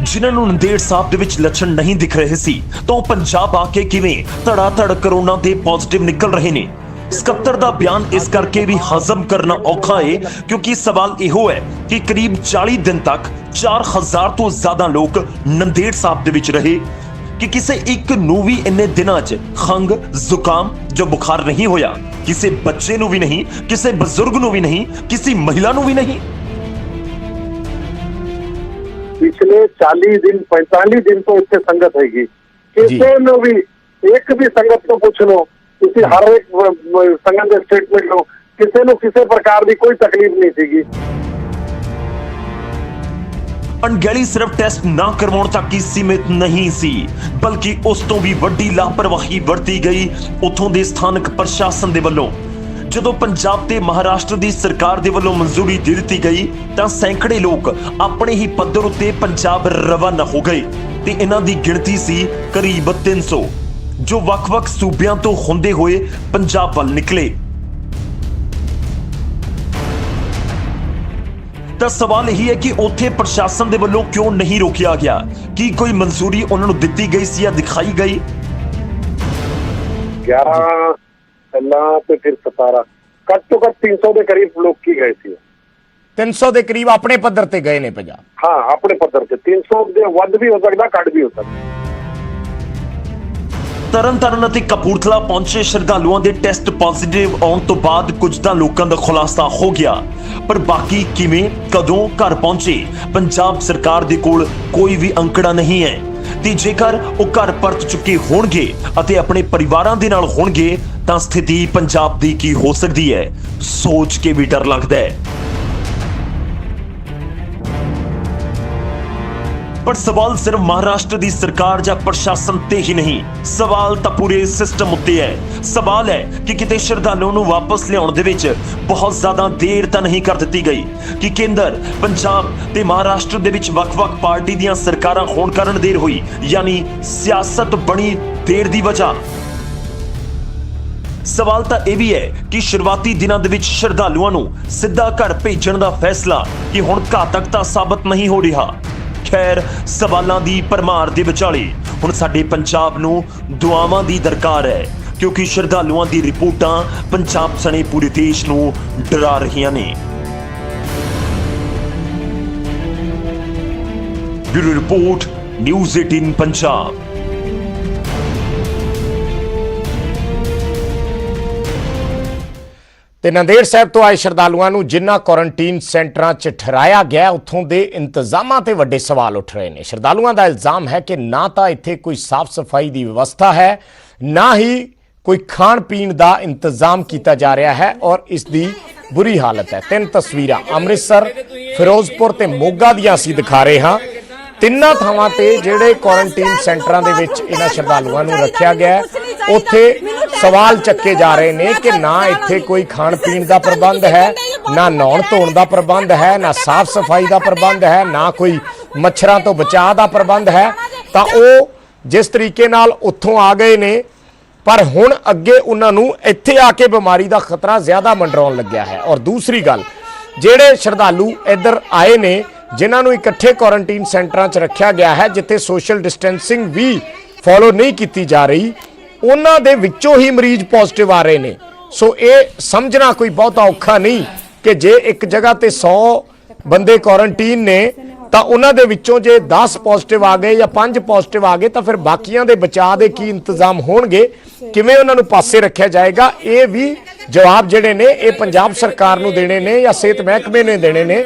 ਜਿਨ੍ਹਾਂ ਨੂੰ ਨੰਦੇੜ ਸਾਹਿਬ ਦੇ ਵਿੱਚ ਲੱਛਣ ਨਹੀਂ ਦਿਖ ਰਹੇ ਸੀ ਤਾਂ ਉਹ ਪੰਜਾਬ ਆ ਕੇ ਕਿਵੇਂ ਧੜਾ-ਧੜ ਕਰੋਨਾ ਦੇ ਪੋਜ਼ਿਟਿਵ ਨਿਕਲ ਰਹੇ ਨੇ? ਸਕੱਤਰ ਦਾ ਬਿਆਨ ਇਸ ਕਰਕੇ ਵੀ ਹਜ਼ਮ ਕਰਨਾ ਔਖਾ ਹੈ ਕਿਉਂਕਿ ਸਵਾਲ ਇਹੋ ਹੈ ਕਿ ਕਰੀਬ 40 ਦਿਨ ਤੱਕ 4000 ਤੋਂ ਜ਼ਿਆਦਾ ਲੋਕ ਨੰਦੇੜ ਸਾਹਿਬ ਦੇ ਵਿੱਚ ਰਹੇ ਕਿ ਕਿਸੇ ਇੱਕ ਨੂੰ ਵੀ ਇੰਨੇ ਦਿਨਾਂ 'ਚ ਖੰਘ ਜ਼ੁਕਾਮ ਜੋ ਬੁਖਾਰ ਨਹੀਂ ਹੋਇਆ। ਕਿਸੇ ਬੱਚੇ ਨੂੰ ਵੀ ਨਹੀਂ, ਕਿਸੇ ਬਜ਼ੁਰਗ ਨੂੰ ਵੀ ਨਹੀਂ, ਕਿਸੇ ਮਹਿਲਾ ਨੂੰ ਵੀ ਨਹੀਂ। ਪਿਛਲੇ 40 ਦਿਨ 45 ਦਿਨ ਤੋਂ ਇੱਥੇ ਸੰਗਤ ਹੈਗੀ। ਕਿਸੇ ਨੂੰ ਵੀ ਇੱਕ ਵੀ ਸੰਗਤ ਤੋਂ ਪੁੱਛ ਲਓ ਤੁਸੀਂ, ਹਰ ਇੱਕ ਸੰਗਤ ਦੇ ਸਟੇਟਮੈਂਟ ਲਓ, ਕਿਸੇ ਨੂੰ ਕਿਸੇ ਪ੍ਰਕਾਰ ਦੀ ਕੋਈ ਤਕਲੀਫ ਨਹੀਂ ਸੀਗੀ। ਅਣਗਹਿਲੀ ਸਿਰਫ ਟੈਸਟ ਨਾ ਕਰਵਾਉਣ ਤੱਕ ਹੀ ਸੀਮਿਤ ਨਹੀਂ ਸੀ ਬਲਕਿ ਉਸ ਤੋਂ ਵੀ ਵੱਡੀ ਲਾਪਰਵਾਹੀ ਵਰਤੀ ਗਈ ਉੱਥੋਂ ਦੇ ਸਥਾਨਕ ਪ੍ਰਸ਼ਾਸਨ ਦੇ ਵੱਲੋਂ। ਜਦੋਂ ਪੰਜਾਬ ਤੇ ਮਹਾਰਾਸ਼ਟਰ ਦੀ ਸਰਕਾਰ ਦੇ ਵੱਲੋਂ ਮਨਜ਼ੂਰੀ ਦੇ ਦਿੱਤੀ ਗਈ ਤਾਂ ਸੈਂਕੜੇ ਲੋਕ ਆਪਣੇ ਹੀ ਪੱਧਰ ਉੱਤੇ ਪੰਜਾਬ ਰਵਾਨਾ ਹੋ ਗਏ ਤੇ ਇਹਨਾਂ ਦੀ ਗਿਣਤੀ ਸੀ ਕਰੀਬ 300 ਜੋ ਵੱਖ-ਵੱਖ ਸੂਬਿਆਂ ਤੋਂ ਹੁੰਦੇ ਹੋਏ ਪੰਜਾਬ ਵੱਲ ਨਿਕਲੇ। ਤਾਂ ਸਵਾਲ ਇਹੀ ਹੈ ਕਿ ਉੱਥੇ ਪ੍ਰਸ਼ਾਸਨ ਦੇ ਵੱਲੋਂ ਕਿਉਂ ਨਹੀਂ ਰੋਕਿਆ ਗਿਆ? ਕੀ ਕੋਈ ਮਨਜ਼ੂਰੀ ਉਹਨਾਂ ਨੂੰ ਦਿੱਤੀ ਗਈ ਸੀ ਜਾਂ ਦਿਖਾਈ ਗਈ? 11 ਪਹਿਲਾਂ ਤੇ ਫਿਰ 17 ਘੱਟ ਤੋਂ ਘੱਟ 300 ਦੇ ਕਰੀਬ ਲੋਕ ਹੀ ਗਏ ਸੀ। 300 ਦੇ ਕਰੀਬ ਆਪਣੇ ਪੱਧਰ ਤੇ ਗਏ ਨੇ ਪੰਜਾਬ। ਹਾਂ, ਆਪਣੇ ਪੱਧਰ ਤੇ 300 ਦੇ ਵੱਧ ਵੀ ਹੋ ਸਕਦਾ, ਘੱਟ ਵੀ ਹੋ ਸਕਦਾ। ਤਰਨਤਾਰਨ ਅਤੇ ਕਪੂਰਥਲਾ ਪਹੁੰਚੇ ਸ਼ਰਧਾਲੂਆਂ ਦੇ ਟੈਸਟ ਪੋਜ਼ਿਟਿਵ ਆਉਣ ਤੋਂ ਬਾਅਦ ਕੁਝ ਤਾਂ ਲੋਕਾਂ ਦਾ ਖੁਲਾਸਾ ਹੋ ਗਿਆ, ਪਰ ਬਾਕੀ ਕਿਵੇਂ, ਕਦੋਂ ਘਰ ਪਹੁੰਚੇ, ਪੰਜਾਬ ਸਰਕਾਰ ਦੇ ਕੋਲ ਕੋਈ ਵੀ ਅੰਕੜਾ ਨਹੀਂ ਹੈ। ਤੇ ਜੇਕਰ ਉਹ ਘਰ ਪਰਤ ਚੁੱਕੇ ਹੋਣਗੇ ਅਤੇ ਆਪਣੇ ਪਰਿਵਾਰਾਂ ਦੇ ਨਾਲ ਹੋਣਗੇ ਤਾਂ ਸਥਿਤੀ ਪੰਜਾਬ ਦੀ ਕੀ ਹੋ ਸਕਦੀ ਹੈ, ਸੋਚ ਕੇ ਵੀ ਡਰ ਲੱਗਦਾ ਹੈ। ਪਰ ਸਵਾਲ ਸਿਰਫ ਮਹਾਰਾਸ਼ਟਰ ਦੀ ਸਰਕਾਰ ਜਾਂ ਪ੍ਰਸ਼ਾਸਨ ਤੇ ਹੀ ਨਹੀਂ, ਸਵਾਲ ਤਾਂ ਪੂਰੇ ਸਿਸਟਮ ਉੱਤੇ ਹੈ। ਸਵਾਲ ਹੈ ਕਿ ਕਿਤੇ ਸ਼ਰਧਾਲੂਆਂ ਨੂੰ ਵਾਪਸ ਲਿਆਉਣ ਦੇ ਵਿੱਚ ਬਹੁਤ ਜ਼ਿਆਦਾ ਦੇਰ ਤਾਂ ਨਹੀਂ ਕਰ ਦਿੱਤੀ ਗਈ ਕਿ ਕੇਂਦਰ, ਪੰਜਾਬ ਤੇ ਮਹਾਰਾਸ਼ਟਰ ਦੇ ਵਿੱਚ ਵੱਖ-ਵੱਖ ਪਾਰਟੀ ਦੀਆਂ ਸਰਕਾਰਾਂ ਹੋਣ ਕਾਰਨ ਦੇਰ ਹੋਈ, ਯਾਨੀ ਸਿਆਸਤ ਬਣੀ ਦੇਰ ਦੀ ਵਜ੍ਹਾ। ਸਵਾਲ ਤਾਂ ਇਹ ਵੀ ਹੈ ਕਿ ਸ਼ੁਰੂਆਤੀ ਦਿਨਾਂ ਦੇ ਵਿੱਚ ਸ਼ਰਧਾਲੂਆਂ ਨੂੰ ਸਿੱਧਾ ਘਰ ਭੇਜਣ ਦਾ ਫੈਸਲਾ ਕਿ ਹੁਣ ਘਾਤਕ ਤਾਂ ਸਾਬਤ ਨਹੀਂ ਹੋ ਰਿਹਾ। ਖੈਰ, ਸਵਾਲਾਂ ਦੀ ਭਰਮਾਰ ਦੇ ਵਿਚਾਲੇ ਹੁਣ ਸਾਡੇ ਪੰਜਾਬ ਨੂੰ ਦੁਆਵਾਂ ਦੀ ਦਰਕਾਰ ਹੈ, ਕਿਉਂਕਿ ਸ਼ਰਧਾਲੂਆਂ ਦੀ ਰਿਪੋਰਟਾਂ ਪੰਜਾਬ ਸਣੇ ਪੂਰੇ ਦੇਸ਼ ਨੂੰ ਡਰਾ ਰਹੀਆਂ ਨੇ। Bureau report, news 18 Punjab. ਤੇ ਨੰਦੇੜ ਸਾਹਿਬ ਤੋਂ ਆਏ ਸ਼ਰਧਾਲੂਆਂ ਨੂੰ ਜਿਨ੍ਹਾਂ ਕੁਆਰੰਟੀਨ ਸੈਂਟਰਾਂ 'ਚ ਠਹਿਰਾਇਆ ਗਿਆ, ਉੱਥੋਂ ਦੇ ਇੰਤਜ਼ਾਮਾਂ ਤੇ ਵੱਡੇ ਸਵਾਲ ਉੱਠ ਰਹੇ ਨੇ। ਸ਼ਰਧਾਲੂਆਂ ਦਾ ਇਲਜ਼ਾਮ ਹੈ ਕਿ ਨਾ ਤਾਂ ਇੱਥੇ ਕੋਈ ਸਾਫ਼ ਸਫਾਈ ਦੀ ਵਿਵਸਥਾ ਹੈ, ਨਾ ਹੀ ਕੋਈ ਖਾਣ ਪੀਣ ਦਾ ਇੰਤਜ਼ਾਮ ਕੀਤਾ ਜਾ ਰਿਹਾ ਹੈ ਔਰ ਇਸ ਦੀ ਬੁਰੀ ਹਾਲਤ ਹੈ। 3 ਤਸਵੀਰਾਂ ਅੰਮ੍ਰਿਤਸਰ, ਫਿਰੋਜ਼ਪੁਰ ਤੇ ਮੋਗਾ ਦੀਆਂ ਅਸੀਂ ਦਿਖਾ ਰਹੇ ਹਾਂ। ਤਿੰਨਾਂ ਥਾਵਾਂ ਤੇ ਜਿਹੜੇ ਕੁਆਰੰਟੀਨ ਸੈਂਟਰਾਂ ਦੇ ਵਿੱਚ ਇਹਨਾਂ ਸ਼ਰਧਾਲੂਆਂ ਨੂੰ ਰੱਖਿਆ ਗਿਆ ਹੈ, ਉੱਥੇ ਸਵਾਲ ਚੱਕੇ ਜਾ ਰਹੇ ਨੇ ਕਿ ਨਾ ਇੱਥੇ ਕੋਈ ਖਾਣ ਪੀਣ ਦਾ ਪ੍ਰਬੰਧ ਹੈ, ਨਾ ਨਹਾਉਣ ਧੋਣ ਦਾ ਪ੍ਰਬੰਧ ਹੈ, ਨਾ ਸਾਫ਼ ਸਫਾਈ ਦਾ ਪ੍ਰਬੰਧ ਹੈ, ਨਾ ਕੋਈ ਮੱਛਰਾਂ ਤੋਂ ਬਚਾਅ ਦਾ ਪ੍ਰਬੰਧ ਹੈ। ਤਾਂ ਉਹ ਜਿਸ ਤਰੀਕੇ ਨਾਲ ਉੱਥੋਂ ਆ ਗਏ ਨੇ, ਪਰ ਹੁਣ ਅੱਗੇ ਉਹਨਾਂ ਨੂੰ ਇੱਥੇ ਆ ਕੇ ਬਿਮਾਰੀ ਦਾ ਖਤਰਾ ਜ਼ਿਆਦਾ ਮੰਡਰਾਉਣ ਲੱਗਿਆ ਹੈ। ਔਰ ਦੂਸਰੀ ਗੱਲ, ਜਿਹੜੇ ਸ਼ਰਧਾਲੂ ਇੱਧਰ ਆਏ ਨੇ, ਜਿਨ੍ਹਾਂ ਨੂੰ ਇਕੱਠੇ ਕੁਆਰੰਟੀਨ ਸੈਂਟਰਾਂ 'ਚ ਰੱਖਿਆ ਗਿਆ ਹੈ, ਜਿੱਥੇ ਸੋਸ਼ਲ ਡਿਸਟੈਂਸਿੰਗ ਵੀ ਫੋਲੋ ਨਹੀਂ ਕੀਤੀ ਜਾ ਰਹੀ, ਉਹਨਾਂ ਦੇ ਵਿੱਚੋਂ ਹੀ ਮਰੀਜ਼ ਪੋਜ਼ਿਟਿਵ ਆ ਰਹੇ ਨੇ। ਸੋ ਇਹ ਸਮਝਣਾ ਕੋਈ ਬਹੁਤਾ ਔਖਾ ਨਹੀਂ ਕਿ ਜੇ ਇੱਕ ਜਗ੍ਹਾ ਤੇ 100 ਬੰਦੇ ਕੁਆਰੰਟੀਨ ਨੇ ਤਾਂ ਉਹਨਾਂ ਦੇ ਵਿੱਚੋਂ ਜੇ 10 ਪੋਜ਼ਿਟਿਵ ਆ ਗਏ ਜਾਂ 5 ਪੋਜ਼ਿਟਿਵ ਆ ਗਏ ਤਾਂ ਫਿਰ ਬਾਕੀਆਂ ਦੇ ਬਚਾਅ ਦੇ ਕੀ ਇੰਤਜ਼ਾਮ ਹੋਣਗੇ, ਕਿਵੇਂ ਉਹਨਾਂ ਨੂੰ ਪਾਸੇ ਰੱਖਿਆ ਜਾਏਗਾ। ਇਹ ਵੀ ਜਵਾਬ ਜਿਹੜੇ ਨੇ ਇਹ ਪੰਜਾਬ ਸਰਕਾਰ ਨੂੰ ਦੇਣੇ ਨੇ ਜਾਂ ਸਿਹਤ ਮਹਿਕਮੇ ਨੇ ਦੇਣੇ ਨੇ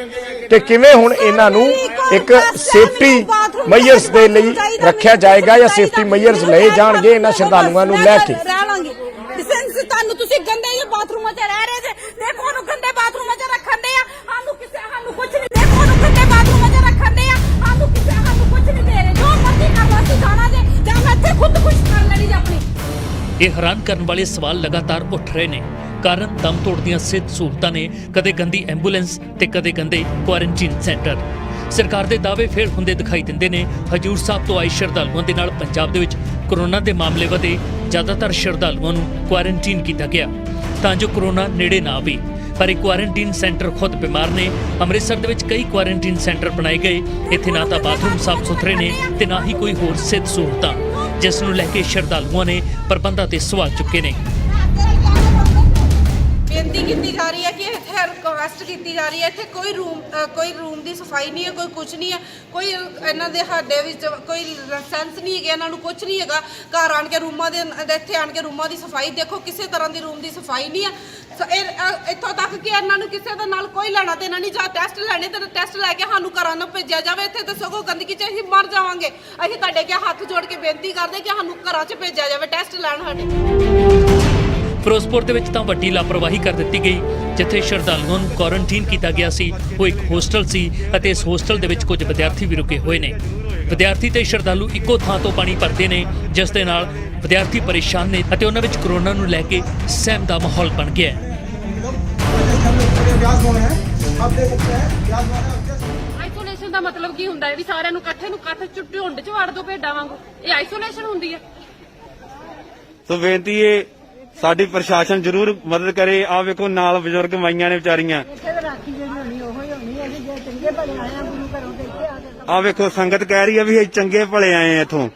ਕਿ ਕਿਵੇਂ ਹੁਣ ਇਹਨਾਂ ਨੂੰ ਇੱਕ ਸੇਫਟੀ ਮੈਜਰਸ ਦੇ ਲਈ ਰੱਖਿਆ ਜਾਏਗਾ ਜਾਂ ਸੇਫਟੀ ਮੈਜਰਸ ਲਏ ਜਾਣਗੇ ਇਹਨਾਂ ਸ਼ਰਧਾਲੂਆਂ ਨੂੰ ਲੈ ਕੇ। ਤੁਹਾਨੂੰ ਤੁਸੀਂ ਗੰਦੇ ਜਿਹੇ ਬਾਥਰੂਮਾਂ 'ਚ ਰਹਿ ਰਹੇ ਜੇ, ਦੇਖੋ ਉਹਨੂੰ ਗੰਦੇ ਬਾਥਰੂਮਾਂ 'ਚ ਰੱਖਣ ਦੇ ਆ, ਸਾਨੂੰ ਕੁਝ ਨਹੀਂ, ਦੇਖੋ ਉਹਨੂੰ ਗੰਦੇ ਬਾਥਰੂਮਾਂ 'ਚ ਰੱਖਣ ਦੇ ਆ, ਸਾਨੂੰ ਕੁਝ ਨਹੀਂ ਦੇ ਰਹੇ। ਜੋ ਮਰਜ਼ੀ ਕਰ ਲਓ, ਅਸੀਂ ਜਾਣਾ ਜੇ ਜਾਂ ਮੈਂ ਇੱਥੇ ਖੁਦ ਕੁਝ ਕਰ ਲੈਣੀ ਜੇ ਆਪਣੀ। ਇਹ ਹੈਰਾਨ ਕਰਨ ਵਾਲੇ ਸਵਾਲ ਲਗਾਤਾਰ ਉੱਠ ਰਹੇ ਨੇ। ਕਾਰਨ ਦਮ ਤੋੜ ਦੀਆਂ ਸਿਹਤ ਸਹੂਲਤਾਂ ਨੇ, ਕਦੇ ਗੰਦੀ ਐਂਬੂਲੈਂਸ ਤੇ ਕਦੇ ਗੰਦੇ ਕੁਆਰੰਟੀਨ ਸੈਂਟਰ। ਸਰਕਾਰ ਦੇ ਦਾਅਵੇ ਫੇਰ ਹੁੰਦੇ ਦਿਖਾਈ ਦਿੰਦੇ ਨੇ। ਹਜੂਰ ਸਾਹਿਬ ਤੋਂ ਆਏ ਸ਼ਰਧਾਲੂਆਂ ਦੇ ਨਾਲ ਪੰਜਾਬ ਦੇ ਵਿੱਚ ਕੋਰੋਨਾ ਦੇ ਮਾਮਲੇ ਵਧੇ, ਜ਼ਿਆਦਾਤਰ ਸ਼ਰਧਾਲੂਆਂ ਨੂੰ ਕੁਆਰੰਟੀਨ ਕੀਤਾ ਗਿਆ ਤਾਂ ਜੋ ਕੋਰੋਨਾ ਨੇੜੇ ਨਾ ਆਵੇ। ਪਰ ਇਹ ਕੁਆਰੰਟੀਨ ਸੈਂਟਰ ਖੁਦ ਬਿਮਾਰ ਨੇ। ਅੰਮ੍ਰਿਤਸਰ ਦੇ ਵਿੱਚ ਕਈ ਕੁਆਰੰਟੀਨ ਸੈਂਟਰ ਬਣਾਏ ਗਏ। ਇੱਥੇ ਨਾ ਤਾਂ ਬਾਥਰੂਮ ਸਾਫ਼ ਸੁਥਰੇ ਨੇ ਤੇ ਨਾ ਹੀ ਕੋਈ ਹੋਰ ਸਿਹਤ ਸਹੂਲਤਾਂ, ਜਿਸ ਨੂੰ ਲੈ ਕੇ ਸ਼ਰਧਾਲੂਆਂ ਨੇ ਪ੍ਰਬੰਧਾਂ ਤੇ ਸਵਾਲ ਚੁੱਕੇ ਨੇ। ਬੇਨਤੀ ਕੀਤੀ ਜਾ ਰਹੀ ਹੈ ਕਿ ਇੱਥੇ ਰਿਕੁਐਸਟ ਕੀਤੀ ਜਾ ਰਹੀ ਹੈ, ਇੱਥੇ ਕੋਈ ਰੂਮ ਦੀ ਸਫਾਈ ਨਹੀਂ ਹੈ, ਕੋਈ ਕੁਝ ਨਹੀਂ ਹੈ, ਕੋਈ ਇਹਨਾਂ ਦੇ ਸਾਡੇ ਵਿੱਚ ਕੋਈ ਸੈਂਸ ਨਹੀਂ ਹੈਗਾ, ਇਹਨਾਂ ਨੂੰ ਕੁਝ ਨਹੀਂ ਹੈਗਾ। ਘਰ ਆਣ ਕੇ ਰੂਮਾਂ ਦੇ ਇੱਥੇ ਆਣ ਕੇ ਰੂਮਾਂ ਦੀ ਸਫਾਈ ਦੇਖੋ, ਕਿਸੇ ਤਰ੍ਹਾਂ ਦੀ ਰੂਮ ਦੀ ਸਫਾਈ ਨਹੀਂ ਹੈ। ਇੱਥੋਂ ਤੱਕ ਕਿ ਇਹਨਾਂ ਨੂੰ ਕਿਸੇ ਦੇ ਨਾਲ ਕੋਈ ਲੈਣਾ ਦੇਣਾ ਨਹੀਂ। ਜਾਂ ਟੈਸਟ ਲੈਣੇ ਤੇ ਟੈਸਟ ਲੈ ਕੇ ਸਾਨੂੰ ਘਰਾਂ ਨੂੰ ਭੇਜਿਆ ਜਾਵੇ। ਇੱਥੇ ਤਾਂ ਸਗੋਂ ਗੰਦਗੀ 'ਚ ਅਸੀਂ ਮਰ ਜਾਵਾਂਗੇ। ਅਸੀਂ ਤੁਹਾਡੇ ਅੱਗੇ ਹੱਥ ਜੋੜ ਕੇ ਬੇਨਤੀ ਕਰਦੇ ਕਿ ਸਾਨੂੰ ਘਰਾਂ 'ਚ ਭੇਜਿਆ ਜਾਵੇ ਟੈਸਟ ਲੈਣ ਸਾਡੇ। ਫਿਰੋਜ਼ਪੁਰ ਦੇ ਵਿੱਚ ਤਾਂ ਵੱਡੀ ਲਾਪਰਵਾਹੀ ਕਰ ਦਿੱਤੀ ਗਈ। ਜਿੱਥੇ ਸ਼ਰਧਾਲੂਆਂ ਨੂੰ ਕੁਆਰੰਟੀਨ ਕੀਤਾ ਗਿਆ ਸੀ, ਉਹ ਇੱਕ ਹੋਸਟਲ ਸੀ ਅਤੇ ਇਸ ਹੋਸਟਲ ਦੇ ਵਿੱਚ ਕੁਝ ਵਿਦਿਆਰਥੀ ਵੀ ਰੁਕੇ ਹੋਏ ਨੇ। ਵਿਦਿਆਰਥੀ ਤੇ ਸ਼ਰਧਾਲੂ ਇੱਕੋ ਥਾਂ ਤੋਂ ਪਾਣੀ ਭਰਦੇ ਨੇ, ਜਿਸ ਦੇ ਨਾਲ ਵਿਦਿਆਰਥੀ ਪਰੇਸ਼ਾਨ ਨੇ ਅਤੇ ਉਹਨਾਂ ਵਿੱਚ ਕੋਰੋਨਾ ਨੂੰ ਲੈ ਕੇ ਸਹਿਮ ਦਾ ਮਾਹੌਲ ਬਣ ਗਿਆ ਹੈ। ਆਈਸੋਲੇਸ਼ਨ ਦਾ ਮਤਲਬ ਕੀ ਹੁੰਦਾ ਹੈ? ਵੀ ਸਾਰਿਆਂ ਨੂੰ ਇਕੱਠ ਝੁੰਡ 'ਚ ਵੜ ਦੋ ਭੇਡਾਂ ਵਾਂਗੂ, ਇਹ ਆਈਸੋਲੇਸ਼ਨ ਹੁੰਦੀ ਹੈ। ਸੋ ਬੇਨਤੀ ਹੈ ਸਾਡੀ ਪ੍ਰਸ਼ਾਸਨ ਜ਼ਰੂਰ ਮਦਦ ਕਰੇ। ਆ ਵੇਖੋ ਨਾਲ ਬਜ਼ੁਰਗ ਮਾਈਆਂ ਨੇ ਵਿਚਾਰੀਆਂ। ਆ ਵੇਖੋ ਸੰਗਤ ਕਹਿ ਰਹੀ ਆ ਵੀ ਅਸੀਂ ਚੰਗੇ ਭਲੇ ਆਏ ਆ ਇੱਥੋਂ।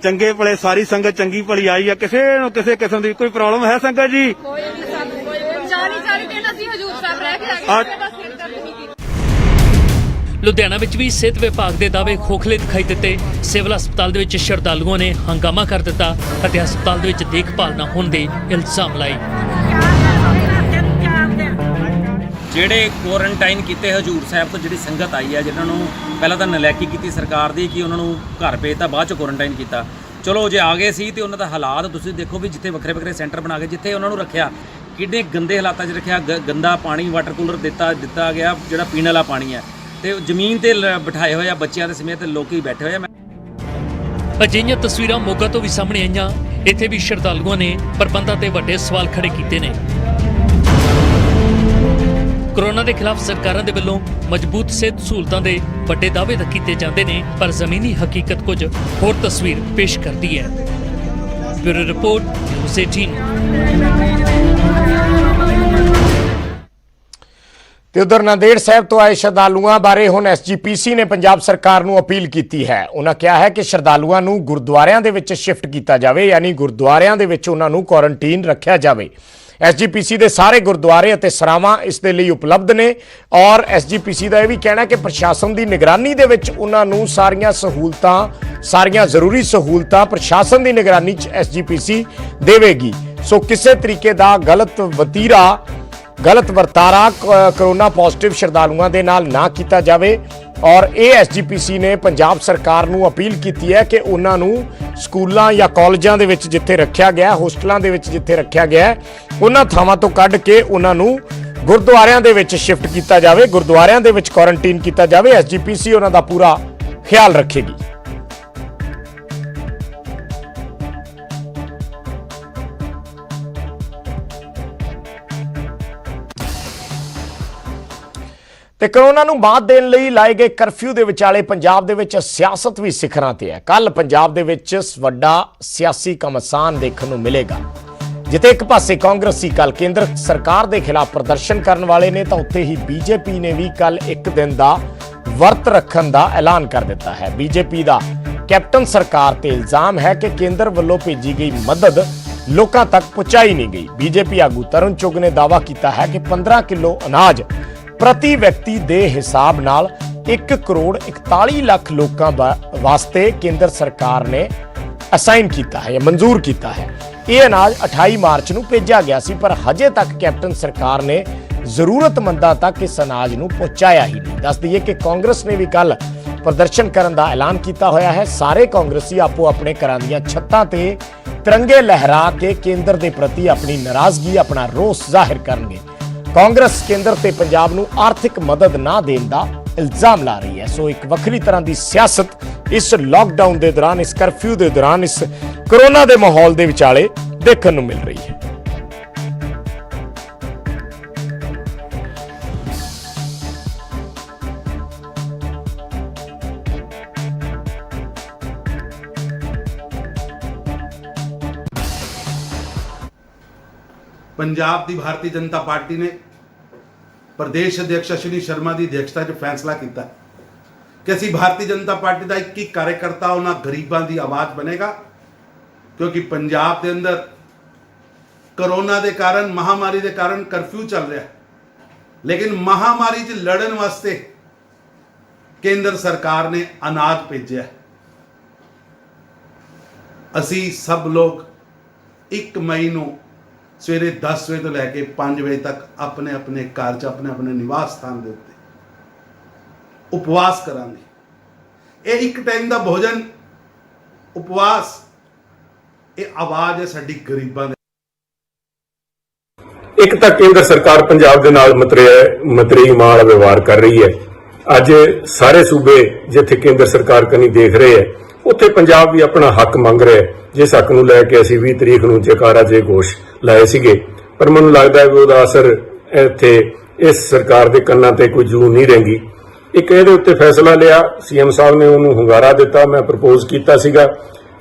ਚੰਗੇ ਭਲੇ ਸਾਰੀ ਸੰਗਤ ਚੰਗੀ ਭਲੀ ਆਈ ਆ। ਕਿਸੇ ਨੂੰ ਕਿਸੇ ਕਿਸਮ ਦੀ ਕੋਈ ਪ੍ਰੋਬਲਮ ਹੈ ਸੰਗਤ ਜੀ? ਕੋਈ ਨਹੀਂ ਸਾਨੂੰ ਕੋਈ 40 ਦਿਨ ਅਸੀਂ ਹਜੂਰ ਸਾਹਿਬ ਰਹਿ ਕੇ ਆ ਗਏ, ਬਸ ਸਿਰ ਦਰਦ ਨਹੀਂ ਕੀਤਾ। ਲੁਧਿਆਣਾ ਵਿੱਚ ਵੀ ਸਿਹਤ ਵਿਭਾਗ ਦੇ ਦਾਅਵੇ ਖੋਖਲੇ ਦਿਖਾਈ ਦਿੱਤੇ। ਸਿਵਲ ਹਸਪਤਾਲ ਦੇ ਵਿੱਚ ਸ਼ਰਧਾਲੂਆਂ ਨੇ ਹੰਗਾਮਾ ਕਰ ਦਿੱਤਾ ਅਤੇ ਹਸਪਤਾਲ ਦੇ ਵਿੱਚ ਦੇਖਭਾਲ ਨਾ ਹੋਣ ਦੇ ਇਲਜ਼ਾਮ ਲਾਏ। ਜਿਹੜੇ ਕੁਆਰੰਟਾਈਨ ਕੀਤੇ ਹਜੂਰ ਸਾਹਿਬ ਤੋਂ ਜਿਹੜੀ ਸੰਗਤ ਆਈ ਹੈ, ਜਿਨ੍ਹਾਂ ਨੂੰ ਪਹਿਲਾਂ ਤਾਂ ਨਲਾਇਕੀ ਕੀਤੀ ਸਰਕਾਰ ਦੀ ਕਿ ਉਹਨਾਂ ਨੂੰ ਘਰ ਭੇਜਤਾ, ਬਾਅਦ ਚ ਕੁਆਰੰਟਾਈਨ ਕੀਤਾ। ਚਲੋ ਜੇ ਆ ਗਏ ਸੀ ਤੇ ਉਹਨਾਂ ਦਾ ਹਾਲਾਤ ਤੁਸੀਂ ਦੇਖੋ ਵੀ ਜਿੱਥੇ ਵੱਖਰੇ ਵੱਖਰੇ ਸੈਂਟਰ ਬਣਾ ਕੇ ਜਿੱਥੇ ਉਹਨਾਂ ਨੂੰ ਰੱਖਿਆ, ਕਿੰਨੇ ਗੰਦੇ ਹਾਲਾਤਾਂ 'ਚ ਰੱਖਿਆ। ਗੰਦਾ ਪਾਣੀ ਵਾਟਰ ਕੂਲਰ ਦਿੱਤਾ ਗਿਆ ਜਿਹੜਾ ਪੀਣ ਵਾਲਾ ਪਾਣੀ ਹੈ, ਤੇ ਜ਼ਮੀਨ ਤੇ ਬਿਠਾਏ ਹੋਏ ਆ ਬੱਚਿਆਂ ਦੇ ਸਮੇਤ ਲੋਕੀ ਬੈਠੇ ਹੋਏ ਆ। ਅਜਿਹੀਆਂ ਤਸਵੀਰਾਂ ਮੋਗਾ ਤੋਂ ਵੀ ਸਾਹਮਣੇ ਆਈਆਂ। ਇੱਥੇ ਵੀ ਸ਼ਰਧਾਲੂਆਂ ਨੇ ਪ੍ਰਬੰਧਾਂ ਤੇ ਵੱਡੇ ਸਵਾਲ ਖੜੇ ਕੀਤੇ ਨੇ। ਕੋਰੋਨਾ ਦੇ ਖਿਲਾਫ ਸਰਕਾਰਾਂ ਦੇ ਵੱਲੋਂ ਮਜ਼ਬੂਤ ਸਿਹਤ ਸਹੂਲਤਾਂ ਦੇ ਵੱਡੇ ਦਾਅਵੇ ਤਾਂ ਕੀਤੇ ਜਾਂਦੇ ਨੇ, ਪਰ ਜ਼ਮੀਨੀ ਹਕੀਕਤ ਕੁਝ ਹੋਰ ਤਸਵੀਰ ਪੇਸ਼ ਕਰਦੀ ਹੈ। Bureau report, news 18। ਤੇ ਉਧਰ ਨਾਂਦੇੜ ਸਾਹਿਬ ਤੋਂ ਆਏ ਸ਼ਰਧਾਲੂਆਂ ਬਾਰੇ ਹੁਣ ਐਸਜੀਪੀਸੀ ਨੇ ਪੰਜਾਬ ਸਰਕਾਰ ਨੂੰ ਅਪੀਲ ਕੀਤੀ ਹੈ। ਉਹਨਾਂ ਕਿਹਾ ਹੈ ਕਿ ਸ਼ਰਧਾਲੂਆਂ ਨੂੰ ਗੁਰਦੁਆਰਿਆਂ ਦੇ ਵਿੱਚ ਸ਼ਿਫਟ ਕੀਤਾ ਜਾਵੇ, ਯਾਨੀ ਗੁਰਦੁਆਰਿਆਂ ਦੇ ਵਿੱਚ ਉਹਨਾਂ ਨੂੰ ਕੁਆਰੰਟੀਨ ਰੱਖਿਆ ਜਾਵੇ। ਐਸਜੀਪੀਸੀ ਦੇ ਸਾਰੇ ਗੁਰਦੁਆਰੇ ਅਤੇ ਸਰਾਵਾਂ ਇਸ ਦੇ ਲਈ ਉਪਲਬਧ ਨੇ ਔਰ ਐਸਜੀਪੀਸੀ ਦਾ ਇਹ ਵੀ ਕਹਿਣਾ ਕਿ ਪ੍ਰਸ਼ਾਸਨ ਦੀ ਨਿਗਰਾਨੀ ਦੇ ਵਿੱਚ ਉਹਨਾਂ ਨੂੰ ਸਾਰੀਆਂ ਜ਼ਰੂਰੀ ਸਹੂਲਤਾਂ ਪ੍ਰਸ਼ਾਸਨ ਦੀ ਨਿਗਰਾਨੀ 'ਚ ਐਸਜੀਪੀਸੀ ਦੇਵੇਗੀ। ਸੋ ਕਿਸੇ ਤਰੀਕੇ ਦਾ ਗਲਤ ਵਰਤਾਰਾ ਕੋਰੋਨਾ ਪੋਜ਼ਿਟਿਵ ਸ਼ਰਧਾਲੂਆਂ ਦੇ ਨਾਲ ਨਾ ਕੀਤਾ ਜਾਵੇ ਔਰ ਇਹ ਐਸਜੀਪੀਸੀ ਨੇ ਪੰਜਾਬ ਸਰਕਾਰ ਨੂੰ ਅਪੀਲ ਕੀਤੀ ਹੈ ਕਿ ਉਹਨਾਂ ਨੂੰ ਸਕੂਲਾਂ ਜਾਂ ਕਾਲਜਾਂ ਦੇ ਵਿੱਚ ਜਿੱਥੇ ਰੱਖਿਆ ਗਿਆ, ਹੋਸਟਲਾਂ ਦੇ ਵਿੱਚ ਜਿੱਥੇ ਰੱਖਿਆ ਗਿਆ, ਉਹਨਾਂ ਥਾਵਾਂ ਤੋਂ ਕੱਢ ਕੇ ਉਹਨਾਂ ਨੂੰ ਗੁਰਦੁਆਰਿਆਂ ਦੇ ਵਿੱਚ ਸ਼ਿਫਟ ਕੀਤਾ ਜਾਵੇ, ਗੁਰਦੁਆਰਿਆਂ ਦੇ ਵਿੱਚ ਕੁਆਰੰਟੀਨ ਕੀਤਾ ਜਾਵੇ। ਐਸਜੀਪੀਸੀ ਉਹਨਾਂ ਦਾ ਪੂਰਾ ਖਿਆਲ ਰੱਖੇਗੀ। ਤੇ ਕੋਰੋਨਾ ਨੂੰ ਮਾਤ ਦੇਣ ਲਈ ਲਾਏ ਗਏ ਕਰਫਿਊ ਦੇ ਵਿਚਾਲੇ ਪੰਜਾਬ ਦੇ ਵਿੱਚ ਸਿਆਸਤ ਵੀ ਸਿਖਰਾਂ ਤੇ ਹੈ। ਕੱਲ ਪੰਜਾਬ ਦੇ ਵਿੱਚ ਵੱਡਾ ਸਿਆਸੀ ਘਮਾਸਾਨ ਦੇਖਣ ਨੂੰ ਮਿਲੇਗਾ। ਜਿੱਥੇ ਇੱਕ ਪਾਸੇ ਕਾਂਗਰਸੀ ਕੱਲ ਕੇਂਦਰ ਸਰਕਾਰ ਦੇ ਖਿਲਾਫ ਪ੍ਰਦਰਸ਼ਨ ਕਰਨ ਵਾਲੇ ਨੇ, ਤਾਂ ਉੱਥੇ ਹੀ ਬੀਜੇਪੀ ਨੇ ਵੀ ਕੱਲ ਇੱਕ ਦਿਨ ਦਾ ਵਰਤ ਰੱਖਣ ਦਾ ਐਲਾਨ ਕਰ ਦਿੱਤਾ ਹੈ। ਬੀਜੇਪੀ ਦਾ ਕੈਪਟਨ ਸਰਕਾਰ ਤੇ ਇਲਜ਼ਾਮ ਹੈ ਕਿ ਕੇਂਦਰ ਵੱਲੋਂ ਭੇਜੀ ਗਈ ਮਦਦ ਲੋਕਾਂ ਤੱਕ ਪਹੁੰਚਾਈ ਨਹੀਂ ਗਈ। ਬੀਜੇਪੀ ਆਗੂ ਤਰੁਣ ਚੁੱਗ ਨੇ ਦਾਅਵਾ ਕੀਤਾ ਹੈ ਕਿ 15 ਕਿਲੋ ਅਨਾਜ ਪ੍ਰਤੀ ਵਿਅਕਤੀ ਦੇ ਹਿਸਾਬ ਨਾਲ 1 ਕਰੋੜ 41 ਲੱਖ ਲੋਕਾਂ ਵਾਸਤੇ ਕੇਂਦਰ ਸਰਕਾਰ ਨੇ ਅਸਾਈਨ ਕੀਤਾ ਹੈ ਜਾਂ ਮਨਜ਼ੂਰ ਕੀਤਾ ਹੈ। ਇਹ ਅਨਾਜ 28 ਮਾਰਚ ਨੂੰ ਭੇਜਿਆ ਗਿਆ ਸੀ, ਪਰ ਹਜੇ ਤੱਕ ਕੈਪਟਨ ਸਰਕਾਰ ਨੇ ਜ਼ਰੂਰਤਮੰਦਾਂ ਤੱਕ ਇਸ ਅਨਾਜ ਨੂੰ ਪਹੁੰਚਾਇਆ ਹੀ ਨਹੀਂ। ਦੱਸ ਦਈਏ ਕਿ ਕਾਂਗਰਸ ਨੇ ਵੀ ਕੱਲ ਪ੍ਰਦਰਸ਼ਨ ਕਰਨ ਦਾ ਐਲਾਨ ਕੀਤਾ ਹੋਇਆ ਹੈ। ਸਾਰੇ ਕਾਂਗਰਸੀ ਆਪੋ ਆਪਣੇ ਘਰਾਂ ਦੀਆਂ ਛੱਤਾਂ ਤੇ ਤਿਰੰਗੇ ਲਹਿਰਾ ਕੇ ਕੇਂਦਰ ਦੇ ਪ੍ਰਤੀ ਆਪਣੀ ਨਾਰਾਜ਼ਗੀ, ਆਪਣਾ ਰੋਸ ਜ਼ਾਹਿਰ ਕਰਨਗੇ। ਕਾਂਗਰਸ ਕੇਂਦਰ ਤੇ ਪੰਜਾਬ ਨੂੰ ਆਰਥਿਕ ਮਦਦ ਨਾ ਦੇਣ ਦਾ ਇਲਜ਼ਾਮ ਲਾ ਰਹੀ ਹੈ। ਸੋ ਇੱਕ ਵੱਖਰੀ ਤਰ੍ਹਾਂ ਦੀ ਸਿਆਸਤ ਇਸ ਲਾਕਡਾਊਨ ਦੇ ਦੌਰਾਨ, ਇਸ ਕਰਫਿਊ ਦੇ ਦੌਰਾਨ, ਇਸ ਕੋਰੋਨਾ ਦੇ ਮਾਹੌਲ ਦੇ ਵਿਚਾਲੇ ਦੇਖਣ ਨੂੰ ਮਿਲ ਰਹੀ ਹੈ। ਪੰਜਾਬ ਦੀ ਭਾਰਤੀ ਜਨਤਾ ਪਾਰਟੀ ਨੇ ਪ੍ਰਦੇਸ਼ ਅਧਿਕਸ਼ ਅਸ਼ਵਨੀ ਸ਼ਰਮਾ ਦੀ ਅਧਿਕਸ਼ਤਾ 'ਚ ਫੈਸਲਾ ਕੀਤਾ ਕਿ ਅਸੀਂ ਭਾਰਤੀ ਜਨਤਾ ਪਾਰਟੀ ਦਾ ਇੱਕ ਕਾਰਜਕਰਤਾ ਉਹਨਾਂ ਗਰੀਬਾਂ ਦੀ ਆਵਾਜ਼ ਬਣੇਗਾ, ਕਿਉਂਕਿ ਪੰਜਾਬ ਦੇ ਅੰਦਰ ਕੋਰੋਨਾ ਦੇ ਕਾਰਨ, ਮਹਾਮਾਰੀ ਦੇ ਕਾਰਨ ਕਰਫਿਊ ਚੱਲ ਰਿਹਾ, ਲੇਕਿਨ ਮਹਾਮਾਰੀ 'ਚ ਲੜਨ ਵਾਸਤੇ ਕੇਂਦਰ ਸਰਕਾਰ ਨੇ ਅਨਾਜ ਭੇਜਿਆ। ਅਸੀਂ ਸਭ ਲੋਕ 1 ਮਈ ਨੂੰ ਸਵੇਰੇ 10 ਵਜੇ ਤੋਂ ਲੈ ਕੇ 5 ਵਜੇ ਤੱਕ ਆਪਣੇ ਆਪਣੇ ਘਰ 'ਚ, ਆਪਣੇ ਆਪਣੇ ਨਿਵਾਸ ਸਥਾਨ ਦੇ ਉੱਤੇ ਉਪਵਾਸ ਕਰਾਂਗੇ। ਇਹ ਇੱਕ ਟਾਈਮ ਦਾ ਭੋਜਨ, ਉਪਵਾਸ, ਇਹ ਆਵਾਜ਼ ਹੈ ਸਾਡੀ ਗਰੀਬਾਂ ਦੀ। ਇੱਕ ਤਾਂ ਕੇਂਦਰ ਸਰਕਾਰ ਪੰਜਾਬ ਦੇ ਨਾਲ ਮਤਰੇਈ ਮਾਲ ਵਿਵਹਾਰ ਕਰ ਰਹੀ ਹੈ। ਅੱਜ ਸਾਰੇ ਸੂਬੇ ਜਿੱਥੇ ਕੇਂਦਰ ਸਰਕਾਰ ਕਨੀ ਦੇਖ ਰਹੇ ਹੈ, ਉੱਥੇ ਪੰਜਾਬ ਵੀ ਆਪਣਾ ਹੱਕ ਮੰਗ ਰਿਹਾ ਹੈ, ਜਿਸ ਹੱਕ ਨੂੰ ਲੈ ਕੇ ਅਸੀਂ 20 ਤਰੀਕ ਨੂੰ ਜੈਕਾਰਾ ਜੇ ਘੋਸ਼ ਲਾਏ ਸੀਗੇ। ਪਰ ਮੈਨੂੰ ਲੱਗਦਾ ਹੈ ਕਿ ਉਹਦਾ ਅਸਰ ਇੱਥੇ ਇਸ ਸਰਕਾਰ ਦੇ ਕੰਨਾਂ ਤੇ ਕੋਈ ਜੂ ਨਹੀਂ ਰਹੇਗੀ। ਇੱਕ ਇਹਦੇ ਉੱਤੇ ਫੈਸਲਾ ਲਿਆ, ਸੀਐਮ ਸਾਹਿਬ ਨੇ ਉਹਨੂੰ ਹੁੰਗਾਰਾ ਦਿੱਤਾ। ਮੈਂ ਪ੍ਰਪੋਜ਼ ਕੀਤਾ ਸੀਗਾ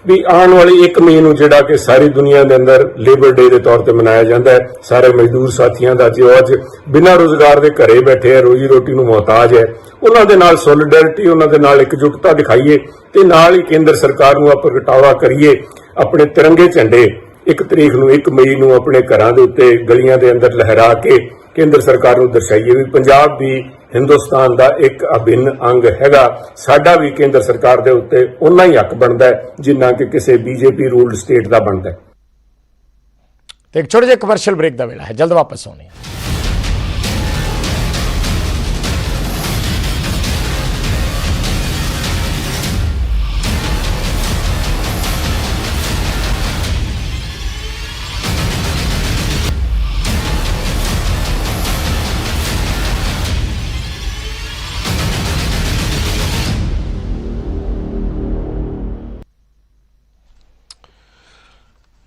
ਵੀ ਆਉਣ ਵਾਲੀ 1 ਮਈ ਨੂੰ ਜਿਹੜਾ ਕਿ ਸਾਰੀ ਦੁਨੀਆ ਦੇ ਅੰਦਰ ਲੇਬਰ ਡੇ ਦੇ ਤੌਰ ਤੇ ਮਨਾਇਆ ਜਾਂਦਾ ਹੈ, ਸਾਰੇ ਮਜ਼ਦੂਰ ਸਾਥੀਆਂ ਦਾ ਜੋ ਅੱਜ ਬਿਨਾਂ ਰੋਜ਼ਗਾਰ ਦੇ ਘਰੇ ਬੈਠੇ ਹੈ, ਰੋਜੀ ਰੋਟੀ ਨੂੰ ਮੁਹਤਾਜ ਹੈ, ਉਹਨਾਂ ਦੇ ਨਾਲ ਸੋਲੀਡੈਰਿਟੀ, ਉਹਨਾਂ ਦੇ ਨਾਲ ਇਕਜੁੱਟਤਾ ਦਿਖਾਈਏ ਤੇ ਨਾਲ ਹੀ ਕੇਂਦਰ ਸਰਕਾਰ ਨੂੰ ਪ੍ਰਗਟਾਵਾ ਕਰੀਏ। ਆਪਣੇ ਤਿਰੰਗੇ ਝੰਡੇ 1 ਤਰੀਕ ਨੂੰ 1 ਮਈ ਨੂੰ ਆਪਣੇ ਘਰਾਂ ਦੇ ਉੱਤੇ ਗਲੀਆਂ ਦੇ ਅੰਦਰ ਲਹਿਰਾ ਕੇ ਕੇਂਦਰ ਸਰਕਾਰ ਨੂੰ ਦਰਸਾਈਏ ਵੀ ਪੰਜਾਬ ਵੀ ਹਿੰਦੁਸਤਾਨ ਦਾ ਇੱਕ ਅਭਿੰਨ ਅੰਗ ਹੈਗਾ। ਸਾਡਾ ਵੀ ਕੇਂਦਰ ਸਰਕਾਰ ਦੇ ਉੱਤੇ ਉਨਾ ਹੀ ਹੱਕ ਬਣਦਾ ਹੈ ਜਿੰਨਾ ਕਿ ਕਿਸੇ ਬੀਜੇਪੀ ਰੂਲਡ ਸਟੇਟ ਦਾ ਬਣਦਾ ਹੈ। ਤੇ ਇੱਕ ਛੋਟੇ ਜਿਹੇ ਕਮਰਸ਼ੀਅਲ ਬ੍ਰੇਕ ਦਾ ਵੇਲਾ ਹੈ, ਜਲਦ ਵਾਪਸ ਆਉਂਦੇ ਹਾਂ।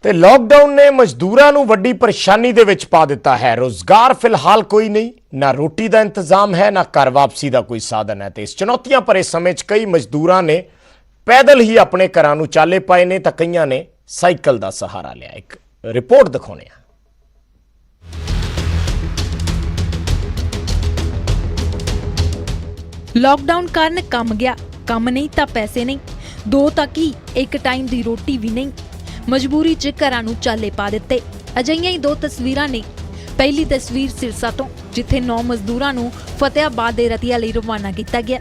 ਤੇ ਲਾਕਡਾਊਨ ਨੇ ਮਜ਼ਦੂਰਾਂ ਨੂੰ ਵੱਡੀ ਪਰੇਸ਼ਾਨੀ ਦੇ ਵਿੱਚ ਪਾ ਦਿੱਤਾ ਹੈ। ਰੋਜ਼ਗਾਰ ਫਿਲਹਾਲ ਕੋਈ ਨਹੀਂ, ਨਾ ਰੋਟੀ ਦਾ ਇੰਤਜ਼ਾਮ ਹੈ, ਨਾ ਘਰ ਵਾਪਸੀ ਦਾ ਕੋਈ ਸਾਧਨ ਹੈ। ਤੇ ਇਸ ਚੁਣੌਤੀਆਂ ਭਰੇ ਸਮੇਂ 'ਚ ਕਈ ਮਜ਼ਦੂਰਾਂ ਨੇ ਪੈਦਲ ਹੀ ਆਪਣੇ ਘਰਾਂ ਨੂੰ ਚਾਲੇ ਪਾਏ ਨੇ ਤਾਂ ਕਈਆਂ ਨੇ ਸਾਈਕਲ ਦਾ ਸਹਾਰਾ ਲਿਆ। ਇੱਕ ਰਿਪੋਰਟ ਦਿਖਾਉਂਦੇ ਹਾਂ। ਲੌਕਡਾਊਨ ਕਾਰਨ ਕੰਮ ਗਿਆ, ਕੰਮ ਨਹੀਂ ਤਾਂ ਪੈਸੇ ਨਹੀਂ, 2 ਤਾਂ ਕੀ 1 ਟਾਈਮ ਦੀ ਰੋਟੀ ਵੀ ਨਹੀਂ। ਮਜਬੂਰੀ 'ਚ ਘਰਾਂ ਨੂੰ ਚਾਲੇ ਪਾ ਦਿੱਤੇ। ਅਜਿਹੀਆਂ ਹੀ 2 ਤਸਵੀਰਾਂ ਨੇ। ਪਹਿਲੀ ਤਸਵੀਰ ਸਿਰਸਾ ਤੋਂ, ਜਿੱਥੇ 9 ਮਜ਼ਦੂਰਾਂ ਨੂੰ ਫਤਿਆਬਾਦ ਦੇ ਰਤੀਆ ਲਈ ਰਵਾਨਾ ਕੀਤਾ ਗਿਆ,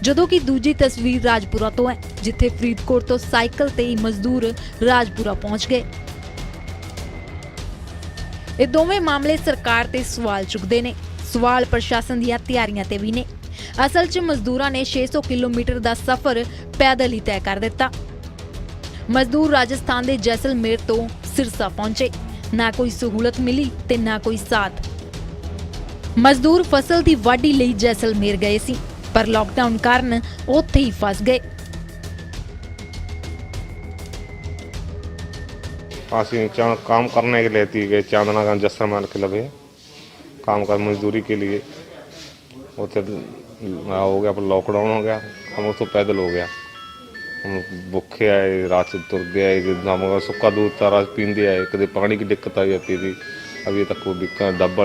ਜਦੋਂ ਕਿ ਦੂਜੀ ਤਸਵੀਰ ਰਾਜਪੁਰਾ ਤੋਂ ਹੈ, ਜਿੱਥੇ ਫਰੀਦਕੋਟ ਤੋਂ ਸਾਈਕਲ ਤੇ ਹੀ ਮਜ਼ਦੂਰ ਰਾਜਪੁਰਾ ਪਹੁੰਚ ਗਏ। ਇਹ ਦੋਵੇਂ ਮਾਮਲੇ ਸਰਕਾਰ ਤੇ ਸਵਾਲ ਚੁੱਕਦੇ ਨੇ। ਸਵਾਲ ਪ੍ਰਸ਼ਾਸਨ ਦੀਆਂ ਤਿਆਰੀਆਂ ਤੇ ਵੀ ਨੇ। ਅਸਲ 'ਚ ਮਜ਼ਦੂਰਾਂ ਨੇ 600 ਕਿਲੋਮੀਟਰ ਦਾ ਸਫ਼ਰ ਪੈਦਲ ਹੀ ਤੈਅ ਕਰ ਦਿੱਤਾ। ਮਜ਼ਦੂਰ ਰਾਜਸਥਾਨ ਦੇ ਜੈਸਲਮੇਰ ਤੋਂ ਸਿਰਸਾ ਪਹੁੰਚੇ। ਨਾ ਕੋਈ ਸਹੂਲਤ ਮਿਲੀ ਤੇ ਨਾ ਕੋਈ ਸਾਥ। ਮਜ਼ਦੂਰ ਫਸਲ ਦੀ ਵਾਢੀ ਲਈ ਜੈਸਲਮੇਰ ਗਏ ਸੀ, ਪਰ ਲਾਕਡਾਊਨ ਕਾਰਨ ਉੱਥੇ ਹੀ ਫਸ ਗਏ। काम करने के लिए थी गए चांदनागंज जैसलमेर के लगे काम कर मजदूरी के लिए। उसे हो गया, लॉकडाउन हो गया, हम उसको पैदल हो गया। हम भुखे आए, रात से तुर गए, मगर सुक्का दूध था रात पींदे आए। कभी पानी की दिक्कत आई जाती थी, अभी तक कोई दिक्कत डब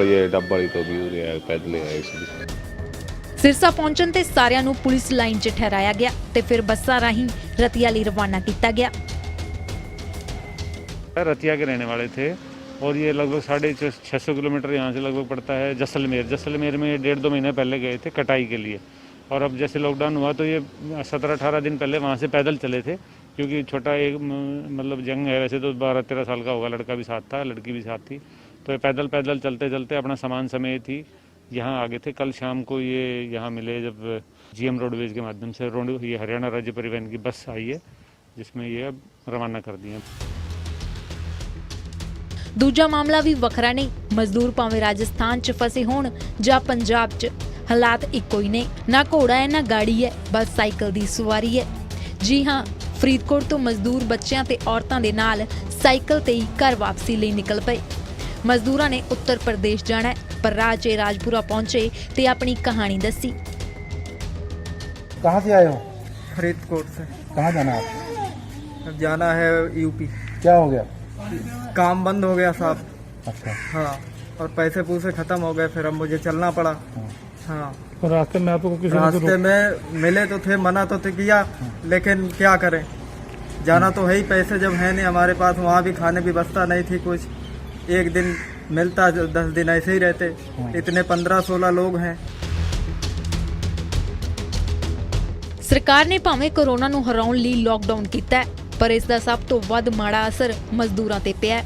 वाली तो भी आए, पैदल आए। ਸਿਰਸਾ ਪਹੁੰਚਣ ਤੇ ਸਾਰਿਆਂ ਨੂੰ ਪੁਲਿਸ ਲਾਈਨ 'ਚ ਠਹਿਰਾਇਆ ਗਿਆ ਤੇ ਫਿਰ ਬੱਸਾਂ ਰਾਹੀਂ ਰਤੀਆ ਲਈ ਰਵਾਨਾ ਕੀਤਾ ਗਿਆ। रतिया के रहने वाले थे और ये लगभग 650 किलोमीटर यहाँ से लगभग पड़ता है जैसलमेर में 1.5-2 महीने पहले गए थे कटाई के लिए। और अब जैसे लॉकडाउन हुआ तो ये 17-18 दिन पहले वहाँ से पैदल चले थे, क्योंकि छोटा एक मतलब जंग है। वैसे तो 12-13 साल का होगा, लड़का भी साथ था, लड़की भी साथ थी। तो ये पैदल चलते चलते अपना सामान समेत ही यहाँ आ गए थे। कल शाम को ये यहाँ मिले जब GM रोडवेज के माध्यम से ये हरियाणा राज्य परिवहन की बस आई है, जिसमें ये अब रवाना कर दिए। ਦੂਜਾ ਮਾਮਲਾ ਵੀ ਵੱਖਰਾ ਨਹੀਂ। ਮਜ਼ਦੂਰ ਭਾਵੇਂ ਰਾਜਸਥਾਨ 'ਚ ਫਸੇ ਹੋਣ ਜਾਂ ਪੰਜਾਬ 'ਚ, ਹਾਲਾਤ ਇੱਕੋ ਹੀ ਨੇ। ਨਾ ਘੋੜਾ ਹੈ ਨਾ ਗਾੜੀ ਹੈ, ਬਸ ਸਾਈਕਲ ਦੀ ਸਵਾਰੀ ਹੈ। ਜੀ ਹਾਂ, ਫਰੀਦਕੋਟ ਤੋਂ ਮਜ਼ਦੂਰ ਬੱਚਿਆਂ ਤੇ ਔਰਤਾਂ ਦੇ ਨਾਲ ਸਾਈਕਲ ਤੇ ਹੀ ਘਰ ਵਾਪਸੀ ਲਈ ਨਿਕਲ ਪਏ। ਮਜ਼ਦੂਰਾਂ ਨੇ ਉੱਤਰ ਪ੍ਰਦੇਸ਼ ਜਾਣਾ, ਪਰ ਰਾਹ 'ਚ ਰਾਜਪੁਰਾ ਪਹੁੰਚੇ ਤੇ ਆਪਣੀ ਕਹਾਣੀ ਦੱਸੀ। कहाँ से आए हो? फरीदकोट से। कहाँ जाना है आपको? जाना है यूपी। क्या हो गया? काम बंद हो गया साहब। अच्छा। हाँ, और पैसे पूसे खत्म हो गए, फिर अब मुझे चलना पड़ा। हाँ, तो रास्ते में आपको किसी रास्ते में मिले तो थे, मना तो थे किया, लेकिन क्या करें, जाना तो है ही। पैसे जब है नहीं हमारे पास, वहाँ भी खाने भी बचता नहीं थी कुछ। एक दिन मिलता, 10 दिन ऐसे ही रहते। इतने 15-16 लोग हैं। ਸਰਕਾਰ ਨੇ ਭਾਵੇਂ ਕੋਰੋਨਾ ਨੂੰ ਹਰਾਉਣ ਲਈ ਲਾਕਡਾਊਨ ਕੀਤਾ, ਪਰ ਇਸ ਦਾ ਸਭ ਤੋਂ ਵੱਧ ਮਾੜਾ ਅਸਰ ਮਜ਼ਦੂਰਾਂ ਤੇ ਪਿਆ।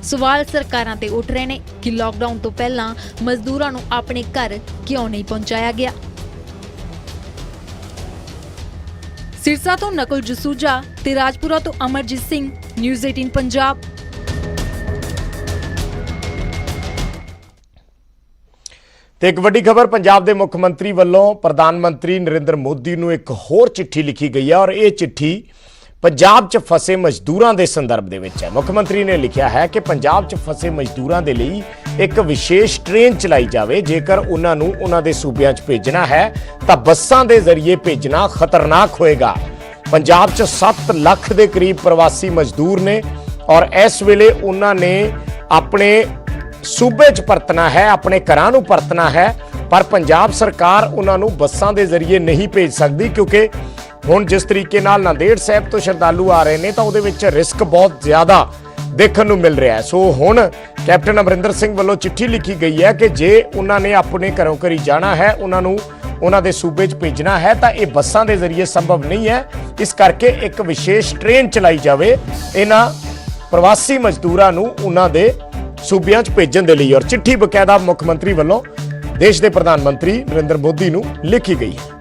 ਸਵਾਲ ਸਰਕਾਰਾਂ ਤੇ ਉੱਠ ਰਹੇ ਨੇ ਕਿ ਲਾਕਡਾਊਨ ਤੋਂ ਪਹਿਲਾਂ ਮਜ਼ਦੂਰਾਂ ਨੂੰ ਆਪਣੇ ਘਰ ਕਿਉਂ ਨਹੀਂ ਪਹੁੰਚਾਇਆ ਗਿਆ। ਸਿਰਸਾ ਤੋਂ ਨਕੁਲ ਜਸੂਜਾ ਤੇ ਰਾਜਪੁਰਾ ਤੋਂ ਅਮਰਜੀਤ ਸਿੰਘ, ਨਿਊਜ਼ 18 ਪੰਜਾਬ। ਤੇ ਇੱਕ ਵੱਡੀ ਖਬਰ ਪੰਜਾਬ ਦੇ ਮੁੱਖ ਮੰਤਰੀ ਵੱਲੋਂ ਪ੍ਰਧਾਨ ਮੰਤਰੀ ਨਰਿੰਦਰ ਮੋਦੀ ਨੂੰ ਇੱਕ ਹੋਰ ਚਿੱਠੀ ਲਿਖੀ ਗਈ ਹੈ ਔਰ ਇਹ ਚਿੱਠੀ ਪੰਜਾਬ 'ਚ ਫਸੇ ਮਜ਼ਦੂਰਾਂ ਦੇ ਸੰਦਰਭ ਦੇ ਵਿੱਚ ਹੈ। ਮੁੱਖ ਮੰਤਰੀ ਨੇ ਲਿਖਿਆ ਹੈ ਕਿ ਪੰਜਾਬ 'ਚ ਫਸੇ ਮਜ਼ਦੂਰਾਂ ਦੇ ਲਈ ਇੱਕ ਵਿਸ਼ੇਸ਼ ਟ੍ਰੇਨ ਚਲਾਈ ਜਾਵੇ। ਜੇਕਰ ਉਹਨਾਂ ਨੂੰ ਉਹਨਾਂ ਦੇ ਸੂਬਿਆਂ 'ਚ ਭੇਜਣਾ ਹੈ ਤਾਂ ਬੱਸਾਂ ਦੇ ਜ਼ਰੀਏ ਭੇਜਣਾ ਖਤਰਨਾਕ ਹੋਏਗਾ। ਪੰਜਾਬ 'ਚ 7 ਲੱਖ ਦੇ ਕਰੀਬ ਪ੍ਰਵਾਸੀ ਮਜ਼ਦੂਰ ਨੇ ਔਰ ਇਸ ਵੇਲੇ ਉਹਨਾਂ ਨੇ ਆਪਣੇ ਸੂਬੇ 'ਚ ਪਰਤਣਾ ਹੈ, ਆਪਣੇ ਘਰਾਂ ਨੂੰ ਪਰਤਣਾ ਹੈ, ਪਰ ਪੰਜਾਬ ਸਰਕਾਰ ਉਹਨਾਂ ਨੂੰ ਬੱਸਾਂ ਦੇ ਜ਼ਰੀਏ ਨਹੀਂ ਭੇਜ ਸਕਦੀ ਕਿਉਂਕਿ ਹੁਣ ਜਿਸ ਤਰੀਕੇ ਨਾਲ ਨਾਂਦੇੜ ਸਾਹਿਬ ਤੋਂ ਸ਼ਰਧਾਲੂ ਆ ਰਹੇ ਨੇ ਤਾਂ ਉਹਦੇ ਵਿੱਚ ਰਿਸਕ ਬਹੁਤ ਜ਼ਿਆਦਾ ਦੇਖਣ ਨੂੰ ਮਿਲ ਰਿਹਾ ਹੈ। ਸੋ ਹੁਣ ਕੈਪਟਨ ਅਮਰਿੰਦਰ ਸਿੰਘ ਵੱਲੋਂ ਚਿੱਠੀ ਲਿਖੀ ਗਈ ਹੈ ਕਿ ਜੇ ਉਹਨਾਂ ਨੇ ਆਪਣੇ ਘਰੋਂ ਘਰੀ ਜਾਣਾ ਹੈ, ਉਹਨਾਂ ਨੂੰ ਉਹਨਾਂ ਦੇ ਸੂਬੇ 'ਚ ਭੇਜਣਾ ਹੈ ਤਾਂ ਇਹ ਬੱਸਾਂ ਦੇ ਜ਼ਰੀਏ ਸੰਭਵ ਨਹੀਂ ਹੈ। ਇਸ ਕਰਕੇ ਇੱਕ ਵਿਸ਼ੇਸ਼ ਟ੍ਰੇਨ ਚਲਾਈ ਜਾਵੇ ਇਹਨਾਂ ਪ੍ਰਵਾਸੀ ਮਜ਼ਦੂਰਾਂ ਨੂੰ ਉਹਨਾਂ ਦੇ ਸੂਬਿਆਂ 'ਚ ਭੇਜਣ ਦੇ ਲਈ। ਔਰ ਚਿੱਠੀ ਬਕਾਇਦਾ ਮੁੱਖ ਮੰਤਰੀ ਵੱਲੋਂ ਦੇਸ਼ ਦੇ ਪ੍ਰਧਾਨ ਮੰਤਰੀ ਨਰਿੰਦਰ ਮੋਦੀ ਨੂੰ ਲਿਖੀ ਗਈ ਹੈ।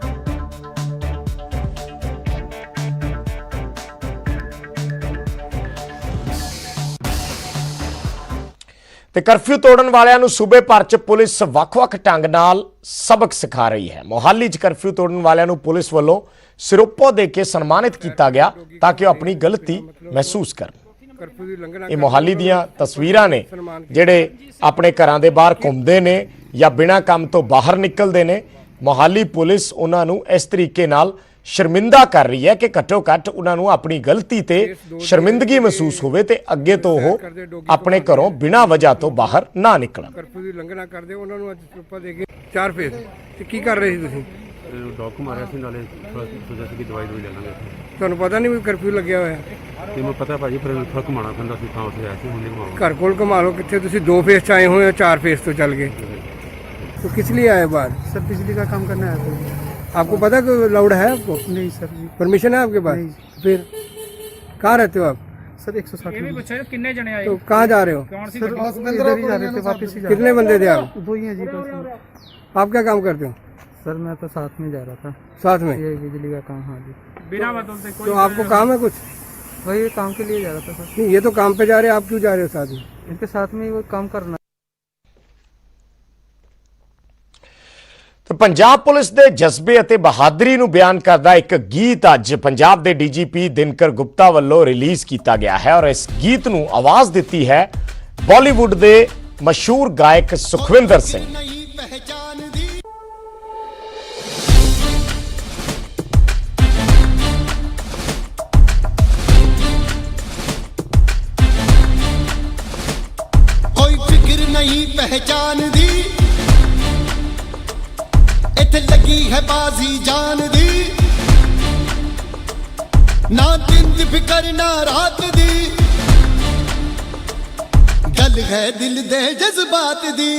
ਤੇ ਕਰਫਿਊ ਤੋੜਨ ਵਾਲਿਆਂ ਨੂੰ ਸੂਬੇ ਭਰ 'ਚ ਪੁਲਿਸ ਵੱਖ-ਵੱਖ ਢੰਗ ਨਾਲ ਸਬਕ ਸਿਖਾ ਰਹੀ ਹੈ। ਮੋਹਾਲੀ 'ਚ ਕਰਫਿਊ ਤੋੜਨ ਵਾਲਿਆਂ ਨੂੰ ਪੁਲਿਸ ਵੱਲੋਂ ਸਿਰੋਪਾ ਦੇ ਕੇ ਸਨਮਾਨਿਤ ਕੀਤਾ ਗਿਆ ਤਾਂ ਕਿ ਉਹ ਆਪਣੀ ਗਲਤੀ ਮਹਿਸੂਸ ਕਰਨ। ਇਹ ਮੋਹਾਲੀ ਦੀਆਂ ਤਸਵੀਰਾਂ ਨੇ ਜਿਹੜੇ ਆਪਣੇ ਘਰਾਂ ਦੇ ਬਾਹਰ ਘੁੰਮਦੇ ਨੇ ਜਾਂ ਬਿਨਾਂ ਕੰਮ ਤੋਂ ਬਾਹਰ ਨਿਕਲਦੇ ਨੇ। ਮੋਹਾਲੀ ਪੁਲਿਸ ਉਹਨਾਂ ਨੂੰ ਇਸ ਤਰੀਕੇ ਨਾਲ ਸ਼ਰਮਿੰਦਾ ਕਰ ਰਹੀ ਹੈ ਕਿ ਘੱਟੋ ਘੱਟ ਉਹਨਾਂ ਨੂੰ ਆਪਣੀ ਗਲਤੀ ਤੇ ਸ਼ਰਮਿੰਦਗੀ ਮਹਿਸੂਸ ਹੋਵੇ ਤੇ ਅੱਗੇ ਤੋਂ ਉਹ ਆਪਣੇ ਘਰੋਂ ਬਿਨਾਂ ਵਜ੍ਹਾ ਤੋਂ ਬਾਹਰ ਨਾ ਨਿਕਲਣ। ਕਰਫਿਊ ਦੀ ਉਲੰਘਣਾ ਕਰਦੇ ਉਹਨਾਂ ਨੂੰ ਅੱਜ ਸਿਰੋਪਾ ਦੇ ਕੇ 4 ਫੇਸ ਤੇ ਕੀ ਕਰ ਰਹੇ ਸੀ ਤੁਸੀਂ? ਡਾਕੂ ਮਾਰਿਆ ਸੀ, ਨਾਲੇ ਸੋਚਿਆ ਸੀ ਕਿ ਦਵਾਈ ਲੈ ਲਾਂਗੇ। ਤੁਹਾਨੂੰ ਪਤਾ ਨਹੀਂ ਵੀ ਕਰਫਿਊ ਲੱਗਿਆ ਹੋਇਆ? ਤੇ ਮੈਨੂੰ ਪਤਾ ਭਾਜੀ, ਫਿਰ ਥੋੜਾ ਘੁਮਾਉਣਾ ਪੈਂਦਾ ਸੀ, ਤਾਂ ਉੱਥੇ ਆਇਆ ਸੀ। ਹੁਣ ਨਹੀਂ ਘੁਮਾਉਂਗਾ। घर कोल घुमा लो, कितने तुसी 2 फेस च आए हुए हो, 4 फेस तो चल गए, तो किस लिए आए बाहर? सर बिजली का काम करना है। आपको पता कि लाउड है आपको? नहीं सर जी। परमिशन है आपके पास? फिर कहाँ रहते हो आप? सर 160 कितने जने आए? तो कहाँ जा रहे हो? सर इधर ही जा रहे थे, वापस ही जा रहे थे। कितने बंदे थे आप? 2 ही हैं जी बस। आप क्या काम करते हो? सर मैं तो साथ में जा रहा था। साथ में? ये बिजली का काम। हाँ जी। बिना बदलते तो आपको काम है कुछ? वही काम के लिए जा रहा था सर। नहीं, ये तो काम पे जा रहे हैं, आप क्यों जा रहे हो साथ में? इनके साथ में वो काम करना। ਤੇ ਪੰਜਾਬ ਪੁਲਿਸ ਦੇ ਜਜ਼ਬੇ ਅਤੇ ਬਹਾਦਰੀ ਨੂੰ ਬਿਆਨ ਕਰਦਾ ਇੱਕ ਗੀਤ ਅੱਜ ਪੰਜਾਬ ਦੇ ਡੀਜੀਪੀ ਦਿਨਕਰ ਗੁਪਤਾ ਵੱਲੋਂ ਰਿਲੀਜ਼ ਕੀਤਾ ਗਿਆ ਹੈ ਔਰ ਇਸ ਗੀਤ ਨੂੰ ਆਵਾਜ਼ ਦਿੱਤੀ ਹੈ ਬਾਲੀਵੁੱਡ ਦੇ ਮਸ਼ਹੂਰ ਗਾਇਕ ਸੁਖਵਿੰਦਰ ਸਿੰਘ। कोई फिक्र नहीं पहचान दी, इत्थे लगी है बाजी जान दी, ना दिन दी फिक्र ना रात दी, गल है दिल दे जज्बात दी।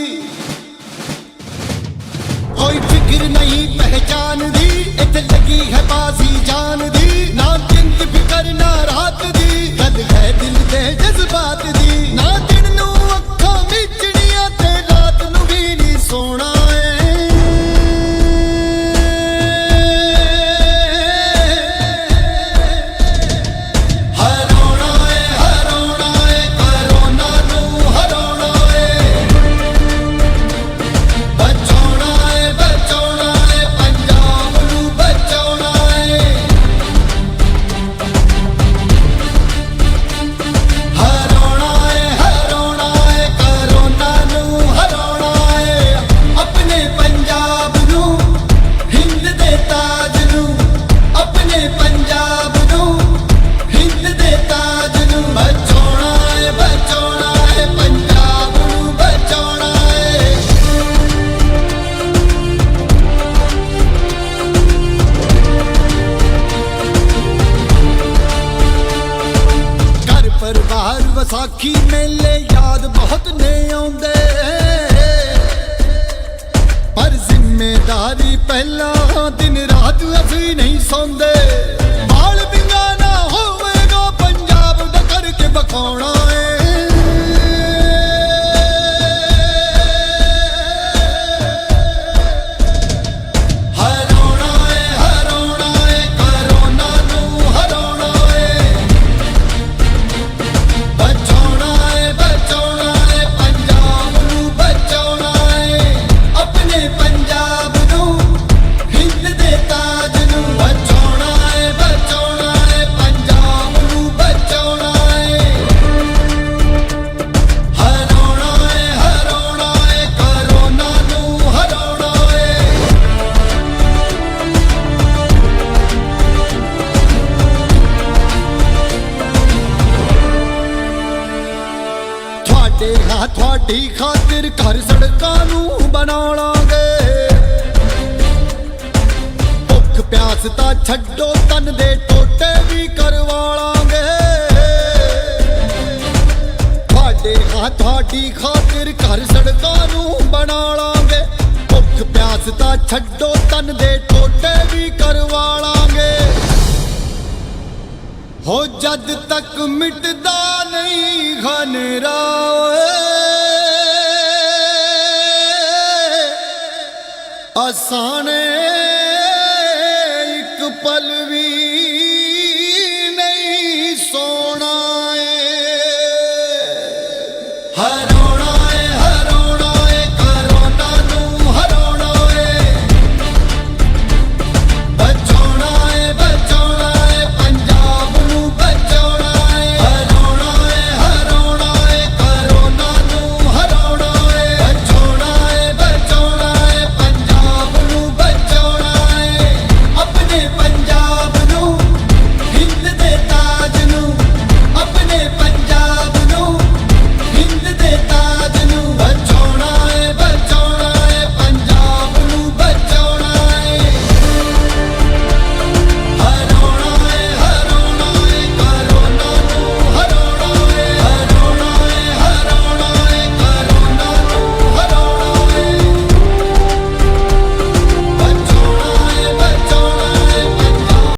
कोई फिक्र नहीं पहचान दी, इत्थे लगी है बाजी जान दी, ना दिन दी फिक्र ना रात दी, गल है दिल दे जज्बात दी। ना दिन नू अखां मिचणियां ते रात नू भी नहीं सोना विसाखी मेले याद बहुत ने आउंदे, पर जिम्मेदारी पहला दिन रात असी नहीं सौंदे। बाल बिंगा ना होवेगा पंजाब दा करके बखाना ਹਾਂ ਤੁਹਾਡੀ ਖਾਤਰ ਘਰ ਸੜਕਾਂ ਨੂੰ ਬਣਾ ਲਾਂਗੇ ਭੁੱਖ ਪਿਆਸ ਤਾਂ ਛੱਡੋ ਤਨ ਦੇ ਟੋਟੇ ਵੀ ਕਰਵਾ ਲਾਂਗੇ ਤੁਹਾਡੀ ਖਾਤਰ ਘਰ ਸੜਕਾਂ ਨੂੰ ਬਣਾ ਲਾਂਗੇ ਭੁੱਖ ਪਿਆਸ ਤਾਂ ਛੱਡੋ ਤਨ ਦੇ ਟੋਟੇ ਵੀ ਕਰਵਾ ਲਾਂਗੇ ਹੋ ਜਦ ਤੱਕ ਮਿਟਦਾ ਨਹੀਂ ਹਨੇਰਾ ਆਸਾਨੇ ਇੱਕ ਪਲ ਵੀ